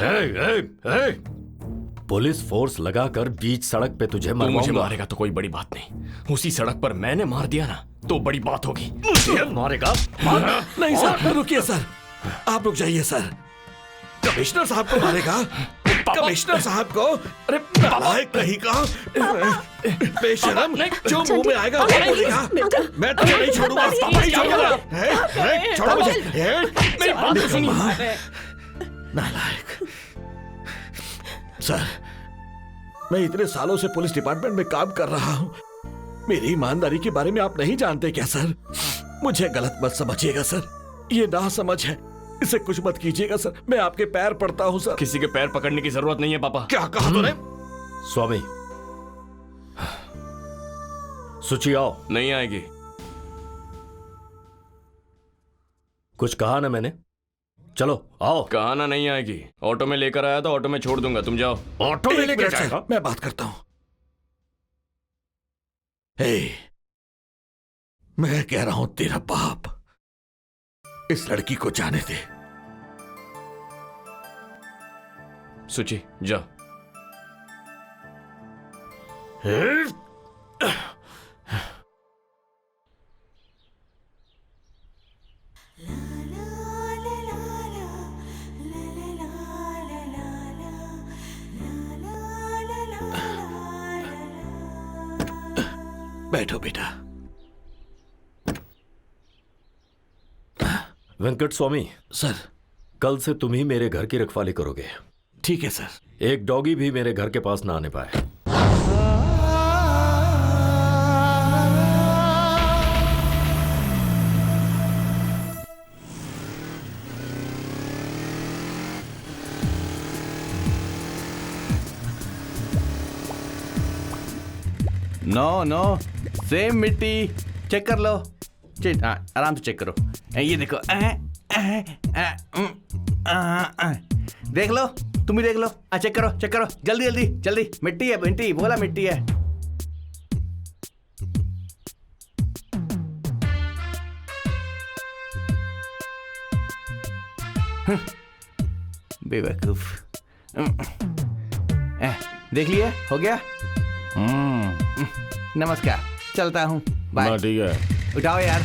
पुलिस फोर्स लगाकर बीच सड़क पे तुझे तू मुझे मरवाऊंगा। मारेगा तो कोई बड़ी बात नहीं, उसी सड़क पर मैंने मार दिया ना तो बड़ी बात होगी। मुझे मारेगा? नहीं सर, रुकिए सर, आप रुक जाइए सर। कमिश्नर साहब को मारेगा? कमिश्नर साहब को? अरे नालायक कहीं का, बेशरम, जो मुंह में आएगा वो बोलेगा। मैं तुम्हें नहीं छोड़ूंगा, नहीं छोड़ूंगा। छोड़ो मुझे। मेरी बात सुनिए। नालायक। सर, मैं इतने सालों से पुलिस डिपार्टमेंट में काम कर रहा हूँ, मेरी ईमानदारी के बारे में आप नहीं जानते क्या सर? मुझे गलत मत समझिएगा सर, ये नासमझ है, इसे कुछ मत कीजिएगा सर, मैं आपके पैर पड़ता हूँ सर। किसी के पैर पकड़ने की जरूरत नहीं है पापा। क्या कहा तूने? स्वामी, सुची आओ। नहीं आएगी। कुछ कहा ना मैंने? चलो आओ। कहा ना नहीं आएगी। ऑटो में लेकर आया था, ऑटो में छोड़ दूंगा, तुम जाओ। ऑटो में एक लेकर मिनट सर, जाएगा? मैं बात करता हूँ। मैं कह रहा हूं तेरा बाप इस लड़की को जाने दे। सुची जा। बैठो बेटा। वेंकट स्वामी सर, कल से तुम ही मेरे घर की रखवाली करोगे। ठीक है सर। एक डॉगी भी मेरे घर के पास ना आने पाए। नो सेम मिट्टी, चेक कर लो। आराम से चेक करो। ये देखो, देख लो, तुम भी देख लो। चेक करो, जल्दी, मिट्टी है, बोला मिट्टी है। बेवकूफ। देख लिया, हो गया। नमस्कार, चलता हूँ, बाय। हाँ ठीक है, उठाओ यार।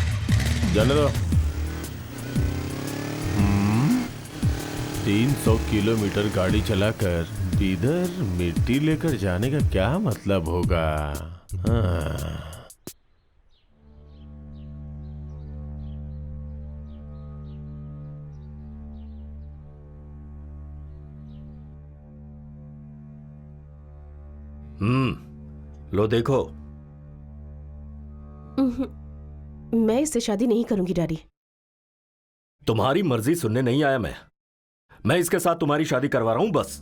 जाने दो। 300 किलोमीटर गाड़ी चलाकर इधर मिट्टी लेकर जाने का क्या मतलब होगा? हाँ। लो देखो। मैं इससे शादी नहीं करूंगी डैडी। तुम्हारी मर्जी सुनने नहीं आया मैं इसके साथ तुम्हारी शादी करवा रहा हूं बस।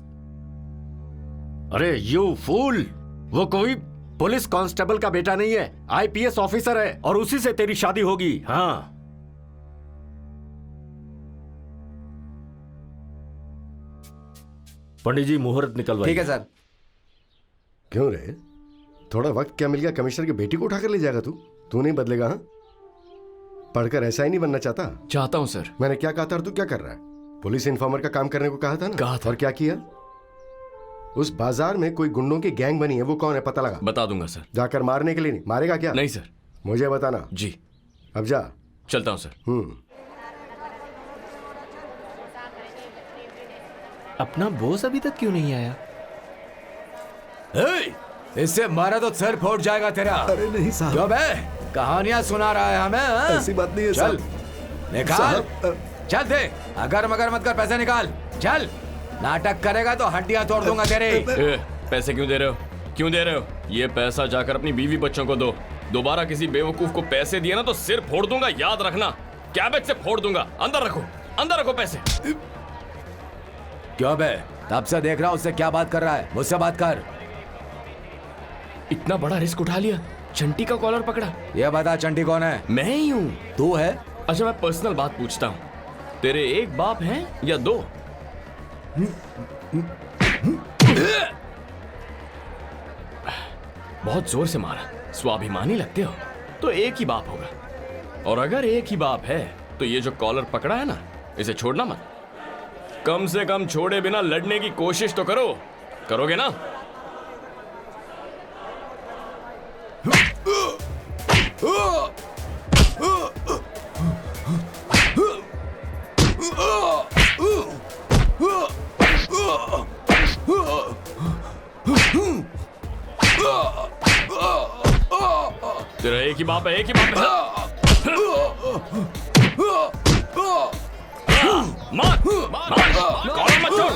अरे यू फूल, वो कोई पुलिस कांस्टेबल का बेटा नहीं है, आईपीएस ऑफिसर है और उसी से तेरी शादी होगी। हाँ, पंडित जी मुहूर्त निकलवाइए। ठीक है सर। क्यों रे, थोड़ा वक्त क्या मिल गया, कमिश्नर की बेटी को उठाकर ले जाएगा तू नहीं बदलेगा? हाँ, पढ़कर ऐसा ही नहीं बनना चाहता हूं सर। मैंने क्या कहा था और तू क्या कर रहा है? पुलिस इन्फॉर्मर का काम करने को कहा था ना? कहा था। और क्या किया? उस बाजार में कोई गुंडों की गैंग बनी है, वो कौन है पता लगा? बता दूंगा सर। जाकर मारने के लिए नहीं, मारेगा क्या? नहीं सर। मुझे बताना। जी। अब जा। चलता हूं सर। अपना बॉस अभी तक क्यों नहीं आया? इससे मारा तो सर फोड़ जाएगा तेरा। अरे नहीं साहब। क्यों बे, कहानियां सुना रहा है हमें? हाँ? ऐसी बात नहीं है चल साहब। निकाल, चल दे, अगर मगर मत कर, पैसे निकाल, चल। नाटक करेगा तो हड्डियां तोड़ दूंगा तेरे। पैसे क्यों दे रहे हो? क्यों दे रहे हो? ये पैसा जाकर अपनी बीवी बच्चों को दो। दोबारा किसी बेवकूफ को पैसे दिए ना तो सिर फोड़ दूंगा, याद रखना। कैबेज से फोड़ दूंगा। अंदर रखो पैसे। क्यों बे, तब से देख रहा हूं, उससे क्या बात कर रहा है? मुझसे बात कर। इतना बड़ा रिस्क उठा लिया, चंटी का कॉलर पकड़ा। ये बता, चंटी कौन है? मैं ही हूँ। तू है? अच्छा, मैं पर्सनल बात पूछता हूँ, तेरे एक बाप हैं या दो? बहुत जोर से मारा, स्वाभिमानी लगते हो तो एक ही बाप होगा। और अगर एक ही बाप है तो ये जो कॉलर पकड़ा है ना, इसे छोड़ना मत। कम से कम छोड़े बिना लड़ने की कोशिश तो करो। करोगे ना? तेरा एक ही बाप है, एक ही बाप है। मार, कॉलर मत छोड़।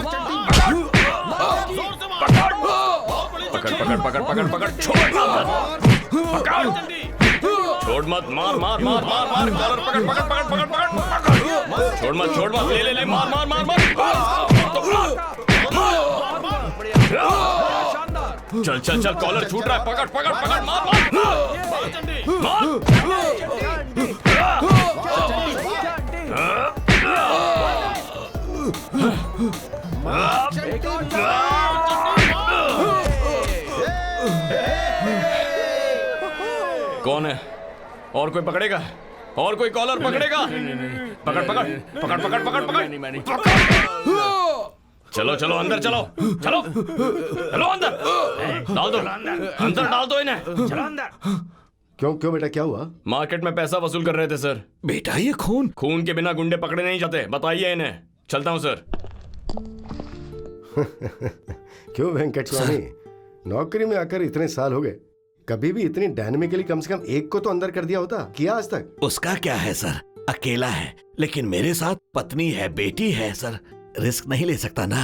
पकड़, छोड़ मत, मार, कॉलर पकड़। छोड़ मत, ले, मार। चल, कॉलर छूट रहा है, पकड़, मार। कौन है? और कोई पकड़ेगा? और कोई कॉलर पकड़ेगा? पकड़। चलो अंदर चलो अंदर। डाल दो इन्हें। चलो अंदर। क्यों बेटा, क्या हुआ? मार्केट में पैसा वसूल कर रहे थे सर। बेटा ये खून के बिना गुंडे पकड़े नहीं जाते, बताइए इन्हें। चलता हूँ सर। क्यों वेंकट स्वामी, नौकरी में आकर इतने साल हो गए, कभी भी इतनी डायनेमिकली कम से कम एक को तो अंदर कर दिया होता? किया आज तक? उसका क्या है सर, अकेला है, लेकिन मेरे साथ पत्नी है, बेटी है सर, रिस्क नहीं ले सकता ना।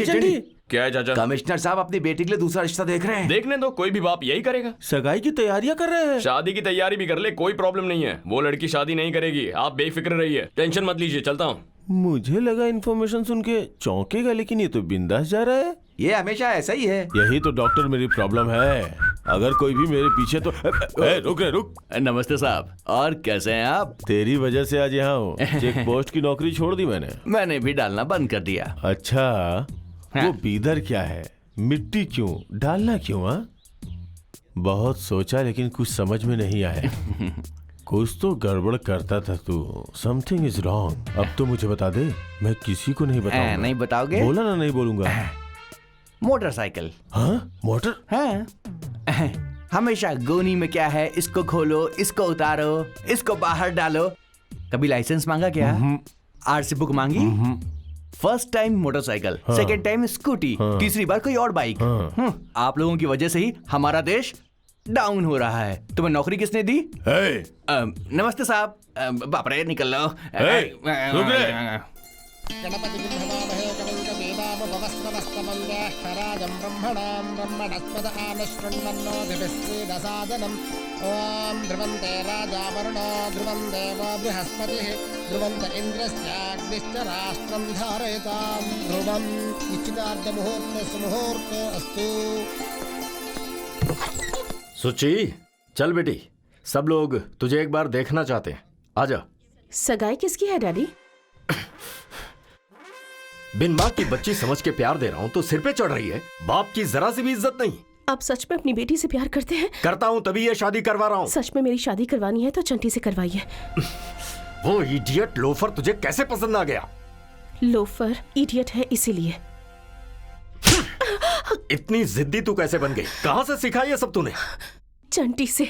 चंडी। क्या है चाचा? कमिश्नर साहब अपनी बेटी के लिए दूसरा रिश्ता देख रहे हैं। देखने दो, कोई भी बाप यही करेगा। सगाई की तैयारियां कर रहे हैं। शादी की तैयारी भी कर ले, कोई प्रॉब्लम नहीं है। वो लड़की शादी नहीं करेगी, आप बेफिक्र रहिए, टेंशन मत लीजिए। चलता हूँ। मुझे लगा इन्फॉर्मेशन सुन के चौंकेगा, लेकिन ये तो बिंदास जा रहा है। ये हमेशा ऐसा ही है। यही तो डॉक्टर मेरी प्रॉब्लम है। अगर कोई भी मेरे पीछे तो रुक। नमस्ते साहब, और कैसे हैं आप? तेरी वजह से आज यहाँ हूँ। चेक पोस्ट की नौकरी छोड़ दी मैंने भी डालना बंद कर दिया। अच्छा, वो बीदर क्या है, मिट्टी क्यों डालना क्यों? बहुत सोचा लेकिन कुछ समझ में नहीं आया। कुछ तो गड़बड़ करता था तू। Something is wrong. अब तो मुझे बता दे, मैं किसी को नहीं बताऊंगा। नहीं बताओगे? बोला ना, नहीं बोलूंगा। मोटरसाइकिल। हाँ, मोटर? हाँ। हमेशा गोनी में क्या है, इसको खोलो, इसको उतारो, इसको बाहर डालो। कभी लाइसेंस मांगा क्या? आरसी बुक मांगी? First time motorcycle, second time scooty, तीसरी बार कोई और बाइक। आप लोगों की वजह से ही हमारा देश डाउन हो रहा है। तुम्हें नौकरी किसने दी? नमस्ते साहब। बाप रे, निकल लो। रुक रे। ओम ध्रुवन्ते राजा वरुणो ध्रुवं देवो बृहस्पतिः ध्रुवन्त इन्द्रश्चाग्निश्च राष्ट्रं धारयतां ध्रुवं निश्चितार्थमुहूर्ते सुमुहूर्ते अस्तु। सुची, चल बेटी, सब लोग तुझे एक बार देखना चाहते हैं। आजा। सगाई किसकी है डैडी? बिन माँ की बच्ची समझ के प्यार दे रहा हूँ तो सिर पे चढ़ रही है। बाप की जरा सी भी इज्जत नहीं। आप सच में अपनी बेटी से प्यार करते हैं? करता हूँ तभी ये शादी करवा रहा हूँ। सच में मेरी शादी करवानी है तो चंटी से करवाइए। वो इडियट लोफर तुझे कैसे पसंद आ गया? लोफर इडियट है इसीलिए। इतनी जिद्दी तू कैसे बन गई? कहाँ से सीखा ये सब तूने? चंटी से।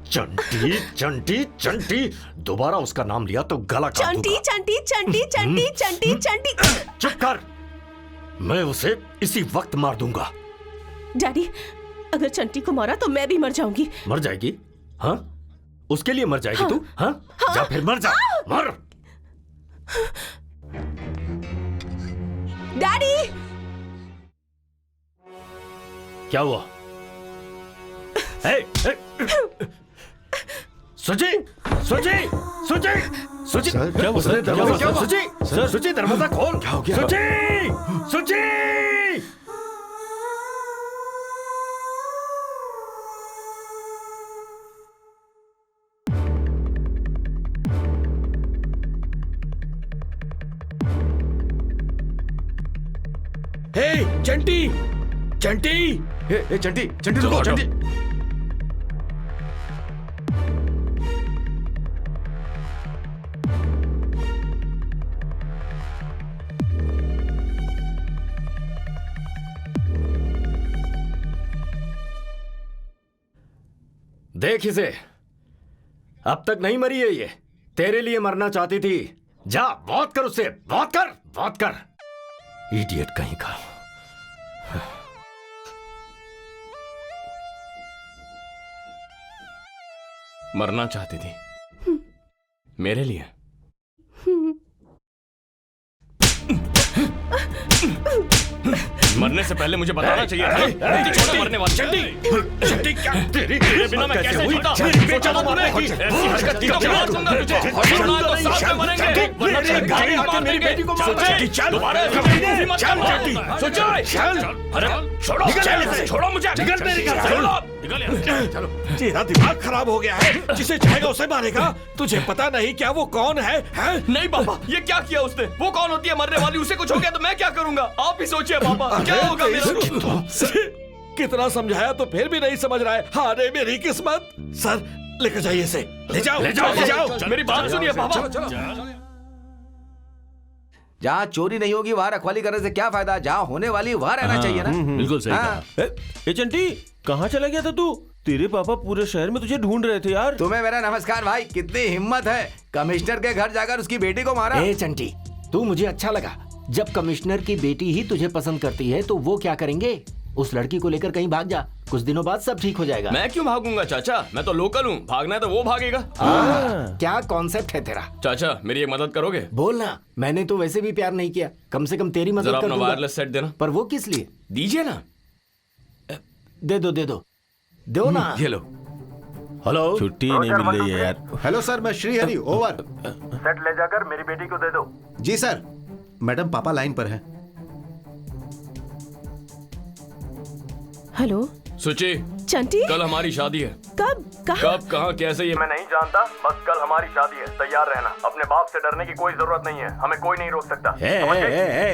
चंटी चंटी चंटी, दोबारा उसका नाम लिया तो गला काट दूंगा। चंटी चंटी चंटी चंटी चंटी चंटी। चुप कर, मैं उसे इसी वक्त मार दूंगा। डैडी, अगर चंटी को मारा तो मैं भी मर जाऊंगी। मर जाएगी? हाँ, उसके लिए मर जाएगी तू? हाँ, जा फिर मर जा, मर। डैडी, क्या हुआ? सुची, सुची, सुची, सुची, क्या हुआ? उसने दरवाजा क्या हुआ? सुची, सर, सुची दरवाजा खोल। क्या हो गया? सुची, सुची। हे चंटी, चंटी, चंटी, चंटी रुको, चंटी। देख इसे, अब तक नहीं मरी है ये। तेरे लिए मरना चाहती थी। जा बात कर उससे, बात कर, बात कर। इडियट कहीं का। मरना चाहती थी मेरे लिए। मरने से पहले मुझे बताना चाहिए था। छोटा मरने वाली चंटी, चंटी क्या तेरे बिना मैं कैसे जीता? सोचा था तूने कि ऐसी हरकत की तो मार दूंगा तुझे। वरना तो साथ में मरेंगे। वरना तेरे गाड़ी मार मेरी बेटी को मार दे। दोबारा कभी मत कर। सोचो, अरे छोड़ो, छोड़ो मुझे। निकल मेरे घर से, निकल। चलो, तेरा दिमाग खराब हो गया है। जिसे चाहेगा उसे मारेगा। तुझे पता नहीं क्या वो कौन है? नहीं पापा, ये क्या किया उसने? वो कौन होती है मरने वाली? उसे कुछ हो गया तो मैं क्या करूंगा? आप ही सोचिए पापा, क्या होगा मेरा? कितना समझाया तो फिर भी नहीं समझ रहा है। हारे मेरी किस्मत। सर, लेकर जाइए इसे। ले जाओ, ले जाओ, ले जाओ। मेरी बात सुनिए पापा। जहाँ चोरी नहीं होगी वहाँ रखवाली करने से क्या फायदा? जहाँ होने वाली वहाँ रहना चाहिए ना। बिल्कुल सही कहा। ए चंटी, कहाँ चला गया था तू? तेरे पापा पूरे शहर में तुझे ढूंढ रहे थे यार। तुम्हें मेरा नमस्कार भाई। कितनी हिम्मत है, कमिश्नर के घर जाकर उसकी बेटी को मारा। ए चंटी, तू मुझे अच्छा लगा। जब कमिश्नर की बेटी ही तुझे पसंद करती है तो वो क्या करेंगे? उस लड़की को लेकर कहीं भाग जा, कुछ दिनों बाद सब ठीक हो जाएगा। मैं क्यों भागूंगा चाचा? मैं तो लोकल हूँ। भागना है तो वो भागेगा। क्या कॉन्सेप्ट है तेरा? चाचा, मेरी एक मदद करोगे? बोलना। मैंने तो वैसे भी प्यार नहीं किया, कम से कम तेरी मदद जरा कर अपना दूंगा। वायरलेस सेट देना। पर वो किस लिए? दीजिए ना। दे दो, दे दो, दो ना। ये लो। हेलो, छुट्टी नहीं मिल रही है यार। हेलो सर, मैं श्रीहरि, ओवर। सेट ले जाकर मेरी बेटी को दे दो। जी सर। मैडम, पापा लाइन पर हैं। हेलो सुची, चंटी, कल हमारी शादी है। कब, कहाँ? कब, कहाँ, कैसे? ये मैं नहीं जानता, बस कल हमारी शादी है। तैयार रहना। अपने बाप से डरने की कोई जरूरत नहीं है। हमें कोई नहीं रोक सकता।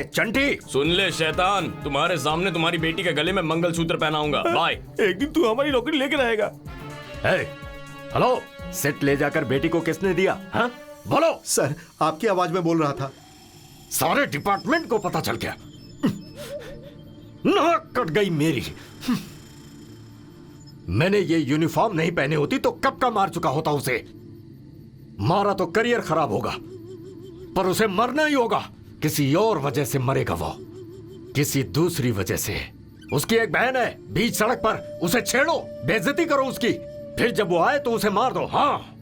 चंटी, सुन ले शैतान, तुम्हारे सामने तुम्हारी बेटी के गले में मंगलसूत्र पहनाऊंगा। बाय। एक दिन तू हमारी नौकरी लेकर आएगा। हेलो, सेट ले जाकर बेटी को किसने दिया? हाँ, बोलो। सर, आपकी आवाज में बोल रहा था। सारे डिपार्टमेंट को पता चल गया। नाक कट गई मेरी। मैंने ये यूनिफॉर्म नहीं पहने होती तो कब का मार चुका होता उसे। मारा तो करियर खराब होगा, पर उसे मरना ही होगा। किसी और वजह से मरेगा वो, किसी दूसरी वजह से। उसकी एक बहन है बीच सड़क पर, उसे छेड़ो, बेइज्जती करो उसकी, फिर जब वो आए तो उसे मार दो। हाँ,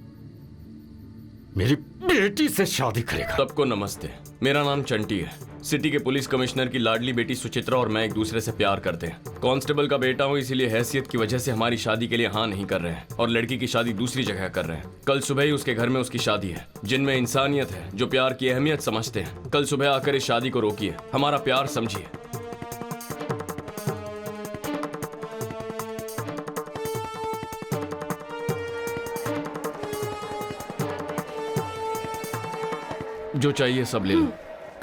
मेरी बेटी से शादी करेगा। सबको नमस्ते, मेरा नाम चंटी है। सिटी के पुलिस कमिश्नर की लाडली बेटी सुचित्रा और मैं एक दूसरे से प्यार करते हैं। कांस्टेबल का बेटा हूँ, इसीलिए हैसियत की वजह से हमारी शादी के लिए हाँ नहीं कर रहे हैं और लड़की की शादी दूसरी जगह कर रहे हैं। कल सुबह ही उसके घर में उसकी शादी है। जिनमें इंसानियत है, जो प्यार की अहमियत समझते हैं, कल सुबह आकर इस शादी को रोकिए, हमारा प्यार समझिए। जो चाहिए सब ले लो।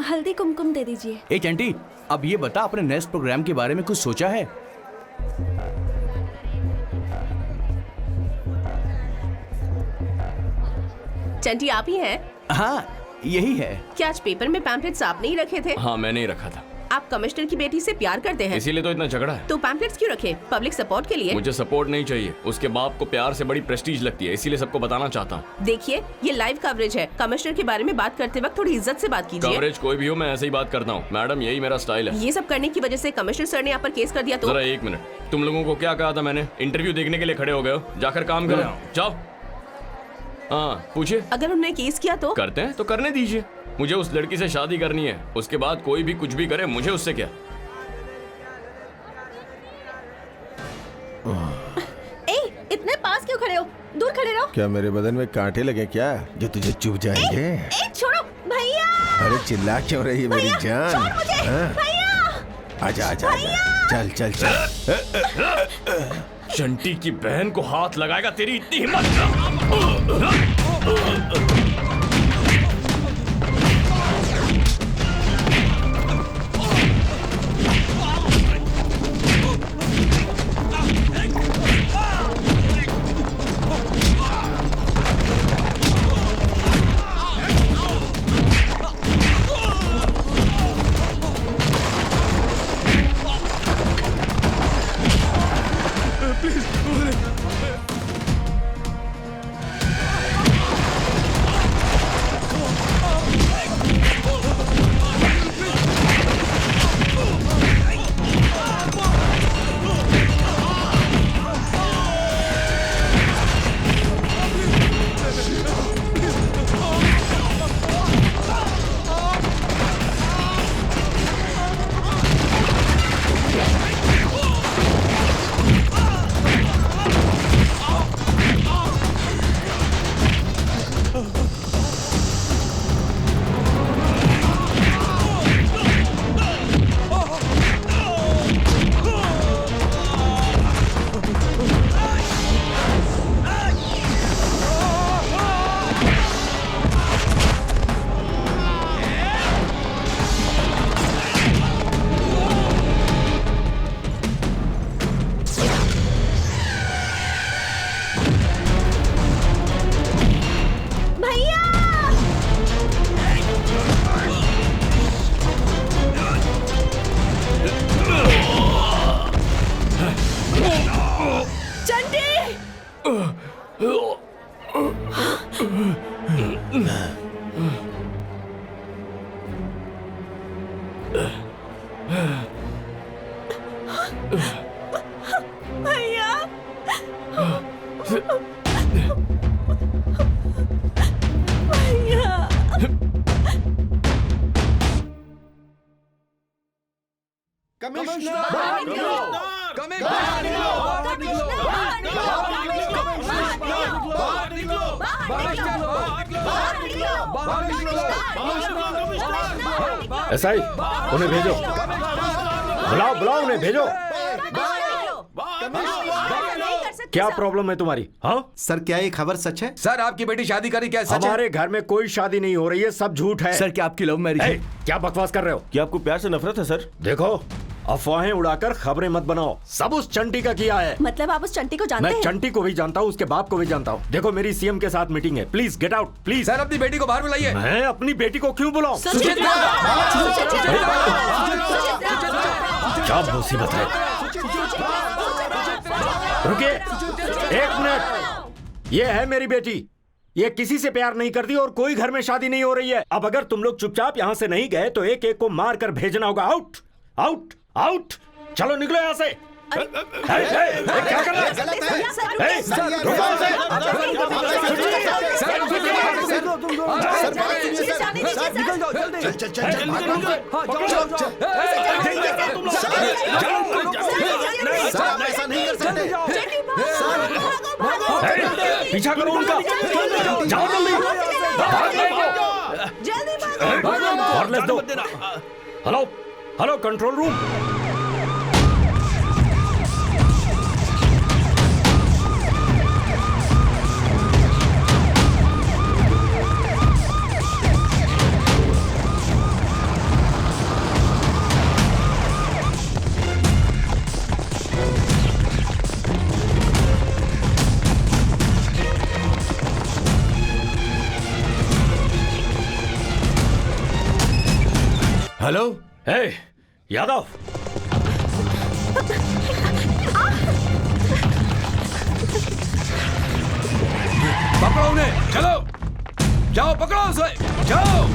हल्दी कुमकुम दे दीजिए। ए चंटी, अब ये बता, अपने नेक्स्ट प्रोग्राम के बारे में कुछ सोचा है? चंटी आप ही हैं? हाँ, यही है। क्या आज पेपर में पैम्पलेट्स आपने ही रखे थे? हाँ, मैंने ही रखा था। आप कमिश्नर की बेटी से प्यार करते हैं, इसीलिए तो इतना झगड़ा है। तो पैम्पलेट्स क्यों रखे? पब्लिक सपोर्ट के लिए? मुझे सपोर्ट नहीं चाहिए, उसके बाप को प्यार से बड़ी प्रेस्टीज लगती है, इसीलिए सबको बताना चाहता हूँ। देखिए, ये लाइव कवरेज है। कमिश्नर के बारे में बात करते वक्त थोड़ी इज्जत से बात कीजिए। कवरेज कोई भी हो, मैं ऐसे ही बात करता हूँ मैडम, यही मेरा स्टाइल है। ये सब करने की वजह से कमिश्नर सर ने यहाँ पर केस कर दिया तो? जरा एक मिनट, तुम लोगों को क्या कहा था मैंने? इंटरव्यू देखने के लिए खड़े हो गए हो, जाकर काम करो, जाओ। हाँ, पूछिए। अगर उन्होंने केस किया तो? करते हैं तो करने दीजिए, मुझे उस लड़की से शादी करनी है। उसके बाद कोई भी कुछ भी करे, मुझे उससे क्या। इतने पास क्यों खड़े हो? दूर खड़े रहो। क्या मेरे बदन में कांटे लगे क्या जो तुझे चुभ जाएंगे? छोड़ो भैया। अरे चिल्ला क्यों रही है मेरी जान? छोड़ मुझे, भैया। आजा आजा आजा, चल चल चल। चंटी की बहन को हाथ लगाएगा, तेरी इतनी हिम्मत? भैया। भैया। एसआई, उन्हें भेजो, बुलाओ बुलाओ उन्हें भेजो। क्या प्रॉब्लम है तुम्हारी? हाँ सर, क्या ये खबर सच है? सर आपकी बेटी शादी करी, क्या सच है? हमारे घर में कोई शादी नहीं हो रही है, सब झूठ है। सर क्या आपकी लव मैरिज है? क्या बकवास कर रहे हो? क्या आपको प्यार से नफरत है सर? देखो, अफवाहें उड़ाकर खबरें मत बनाओ। सब उस चंटी का किया है। मतलब आप उस चंटी को जानते मैं हैं? चंटी को भी जानता हूँ, उसके बाप को भी जानता हूँ। देखो, मेरी सीएम के साथ मीटिंग है, please get out please. Sir अपनी बेटी को बाहर बुलाइए। मैं अपनी बेटी को क्यों बुलाऊं? क्या मुसीबत है? रुकिए एक मिनट। ये है मेरी बेटी, ये किसी से प्यार नहीं करती और कोई घर में शादी नहीं हो रही है। अब अगर तुम लोग चुपचाप यहाँ से नहीं गए तो एक एक को मार कर भेजना होगा। आउट आउट आउट, चलो निकलो यहाँ से। क्या कर रहे पीछा करो उनका, जाओ जल्दी दो। Hello hello control room. Hello, hey Yadav, पकड़ो उन्हें, चलो जाओ, पकड़ो उसे, जाओ।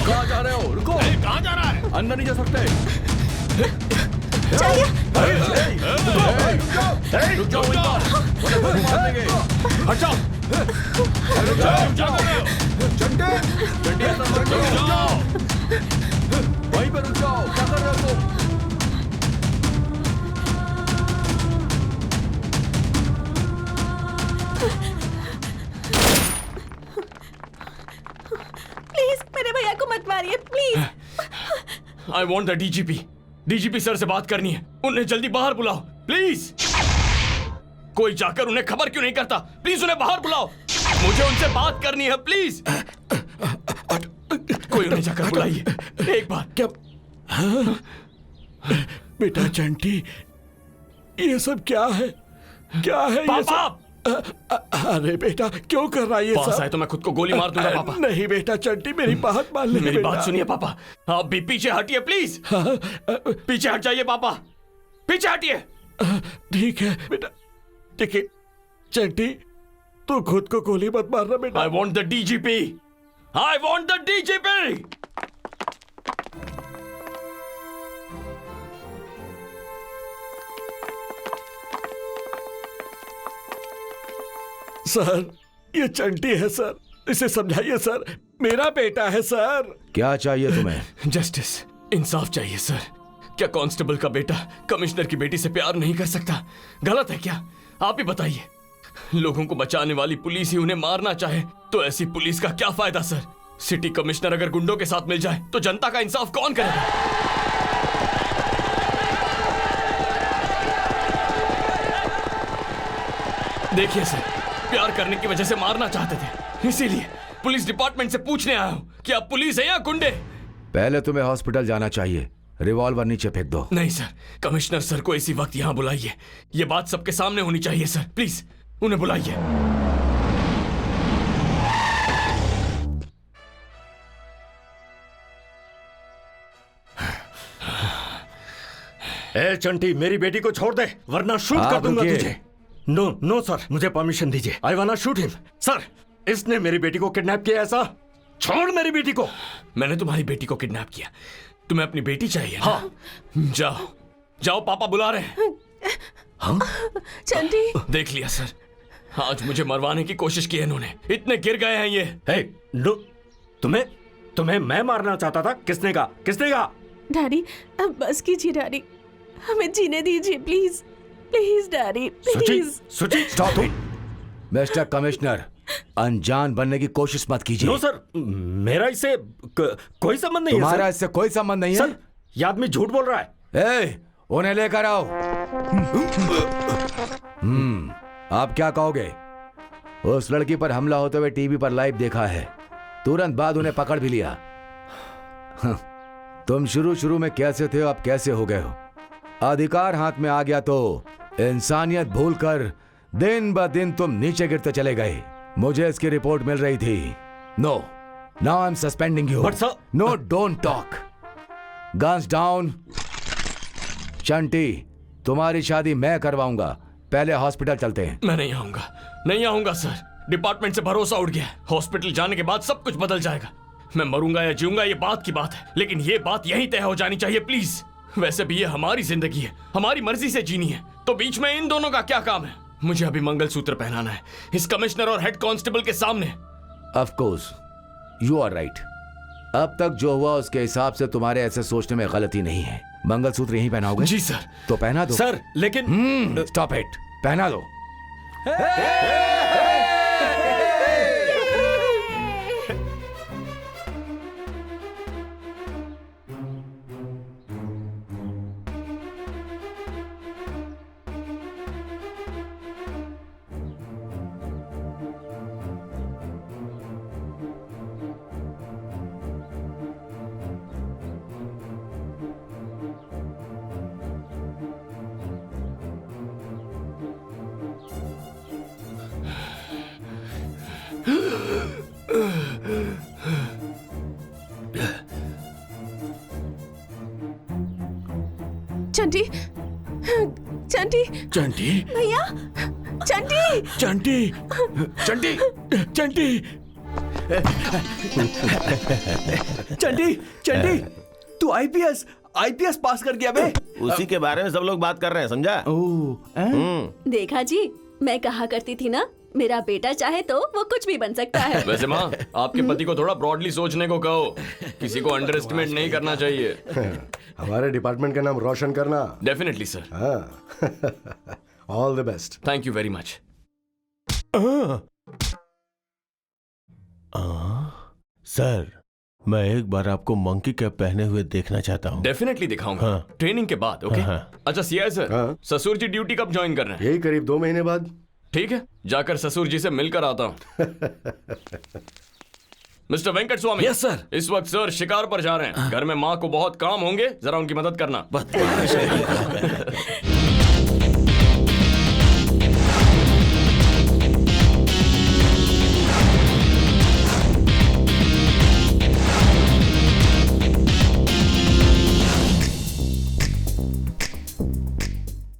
कहाँ जा रहे हो? रुको। कहाँ जा रहा है? अंदर नहीं जा सकते। रुक जाओ, मार देंगे। हट जाओ। वहीं पर रुक जाओ, क्या कर रहे हो तुम? प्लीज मेरे भैया को मत मारिए, please. I want the DGP. DGP sir से बात करनी है, उन्हें जल्दी बाहर बुलाओ प्लीज। कोई जाकर उन्हें खबर क्यों नहीं करता? प्लीज उन्हें बाहर बुलाओ, मुझे उनसे बात करनी है प्लीज। कोई उन्हें जाकर बुलाइए एक बार। क्या बेटा चंटी, ये सब क्या है? क्या है ये सब? अरे बेटा क्यों कर रहा है ये पास सब? आए तो मैं खुद को गोली मार दूंगा पापा। नहीं बेटा चंटी, मेरी बात मान ले। मेरी बेटा। बात सुनिए पापा, आप भी पीछे हटिए प्लीज। पीछे हट जाइए पापा, पीछे हटिए। ठीक है बेटा, देखिए चंटी, तू खुद को गोली मत मारना बेटा। I want the DGP, I want the DGP. Sir ये चंटी है सर, इसे समझाइए सर, मेरा बेटा है सर। क्या चाहिए तुम्हें? जस्टिस, इंसाफ चाहिए सर। क्या कांस्टेबल का बेटा कमिश्नर की बेटी से प्यार नहीं कर सकता? गलत है क्या? आप ही बताइए। लोगों को बचाने वाली पुलिस ही उन्हें मारना चाहे तो ऐसी पुलिस का क्या फायदा सर? सिटी कमिश्नर अगर गुंडों के साथ मिल जाए तो जनता का इंसाफ कौन करेगा? देखिए सर, प्यार करने की वजह से मारना चाहते थे, इसीलिए पुलिस डिपार्टमेंट से पूछने आया हूँ कि आप पुलिस है या गुंडे? पहले तुम्हें हॉस्पिटल जाना चाहिए। रिवॉल्वर नीचे फेंक दो। नहीं सर, कमिश्नर सर को इसी वक्त यहाँ बुलाइए। ये बात सबके सामने होनी चाहिए सर, प्लीज उन्हें बुलाइए। ए चंटी, मेरी बेटी को छोड़ दे वरना शूट कर दूंगा तुझे। नो नो सर, मुझे परमिशन दीजिए। I want shoot him. Sir, इसने मेरी बेटी को किडनैप किया। ऐसा छोड़ मेरी बेटी को। मैंने तुम्हारी बेटी को किडनैप किया। तुम्हें अपनी बेटी चाहिए ना? हाँ। जाओ जाओ, पापा बुला रहे हैं। हाँ? चंटी, देख लिया सर, आज मुझे मरवाने की कोशिश की है इन्होंने। इतने गिर गए हैं ये। हे, नो, तुम्हें मैं मारना चाहता था? किसने कहा? डैडी अब बस कीजिए डैडी, हमें जीने दीजिए प्लीज प्लीज डैडी प्लीज। सुची, स्टॉप इट। मिस्टर कमिश्नर, अनजान बनने की कोशिश मत कीजिए। नो सर, मेरा इससे कोई संबंध नहीं है। तुम्हारा इससे कोई संबंध नहीं है? सर, ये आदमी झूठ बोल रहा है। ए, उन्हें लेकर आओ। आप क्या कहोगे? उस लड़की पर हमला होते हुए टीवी पर लाइव देखा है, तुरंत बाद उन्हें पकड़ भी लिया। तुम शुरू में कैसे थे, अब कैसे हो गए हो? अधिकार हाथ में आ गया तो इंसानियत भूलकर दिन ब दिन तुम नीचे गिरते चले गए। मुझे इसकी रिपोर्ट मिल रही थी। No, now I am suspending you. No, don't talk. Guns down. Chanti, तुम्हारी शादी मैं करवाऊंगा। पहले हॉस्पिटल चलते हैं। मैं नहीं आऊंगा सर। डिपार्टमेंट से भरोसा उठ गया। हॉस्पिटल जाने के बाद सब कुछ बदल जाएगा। मैं मरूंगा या जीऊंगा ये बात की बात है, लेकिन ये बात यहीं तय हो जानी चाहिए प्लीज। वैसे भी ये हमारी जिंदगी है, हमारी मर्जी से जीनी है, तो बीच में इन दोनों का क्या काम है? मुझे अभी मंगलसूत्र पहनाना है इस कमिश्नर और हेड कांस्टेबल के सामने। Of course, you are right. अब तक जो हुआ उसके हिसाब से तुम्हारे ऐसे सोचने में गलती नहीं है। मंगलसूत्र यहीं पहनाओगे? जी सर। तो पहना दो सर। लेकिन स्टॉप इट, पहना दो। चंटी, चंटी, चंटी, भैया, चंटी, चंटी, चंटी, चंटी, चंटी, तू आईपीएस पास कर गया बे। उसी के बारे में सब लोग बात कर रहे हैं, समझा? देखा जी, मैं कहा करती थी ना, मेरा बेटा चाहे तो वो कुछ भी बन सकता है। वैसे माँ, आपके पति को थोड़ा ब्रॉडली सोचने को कहो। किसी को अंडर एस्टिमेट नहीं करना चाहिए। हमारे डिपार्टमेंट का नाम रोशन करना। Definitely sir. All the best. Thank you very much. Sir, मैं एक बार आपको मंकी कैप पहने हुए देखना चाहता हूँ। डेफिनेटली दिखाऊंगा। हाँ। ट्रेनिंग के बाद। ओके। हाँ। अच्छा सीआई सर, हाँ। ससुर जी ड्यूटी कब ज्वाइन कर रहे हैं? यही करीब 2 महीने बाद। ठीक है, जाकर ससुर जी से मिलकर आता हूँ। Mister Venkat Swami. Yes sir. इस वक्त सर शिकार पर जा रहे हैं। घर में माँ को बहुत काम होंगे, जरा उनकी मदद करना।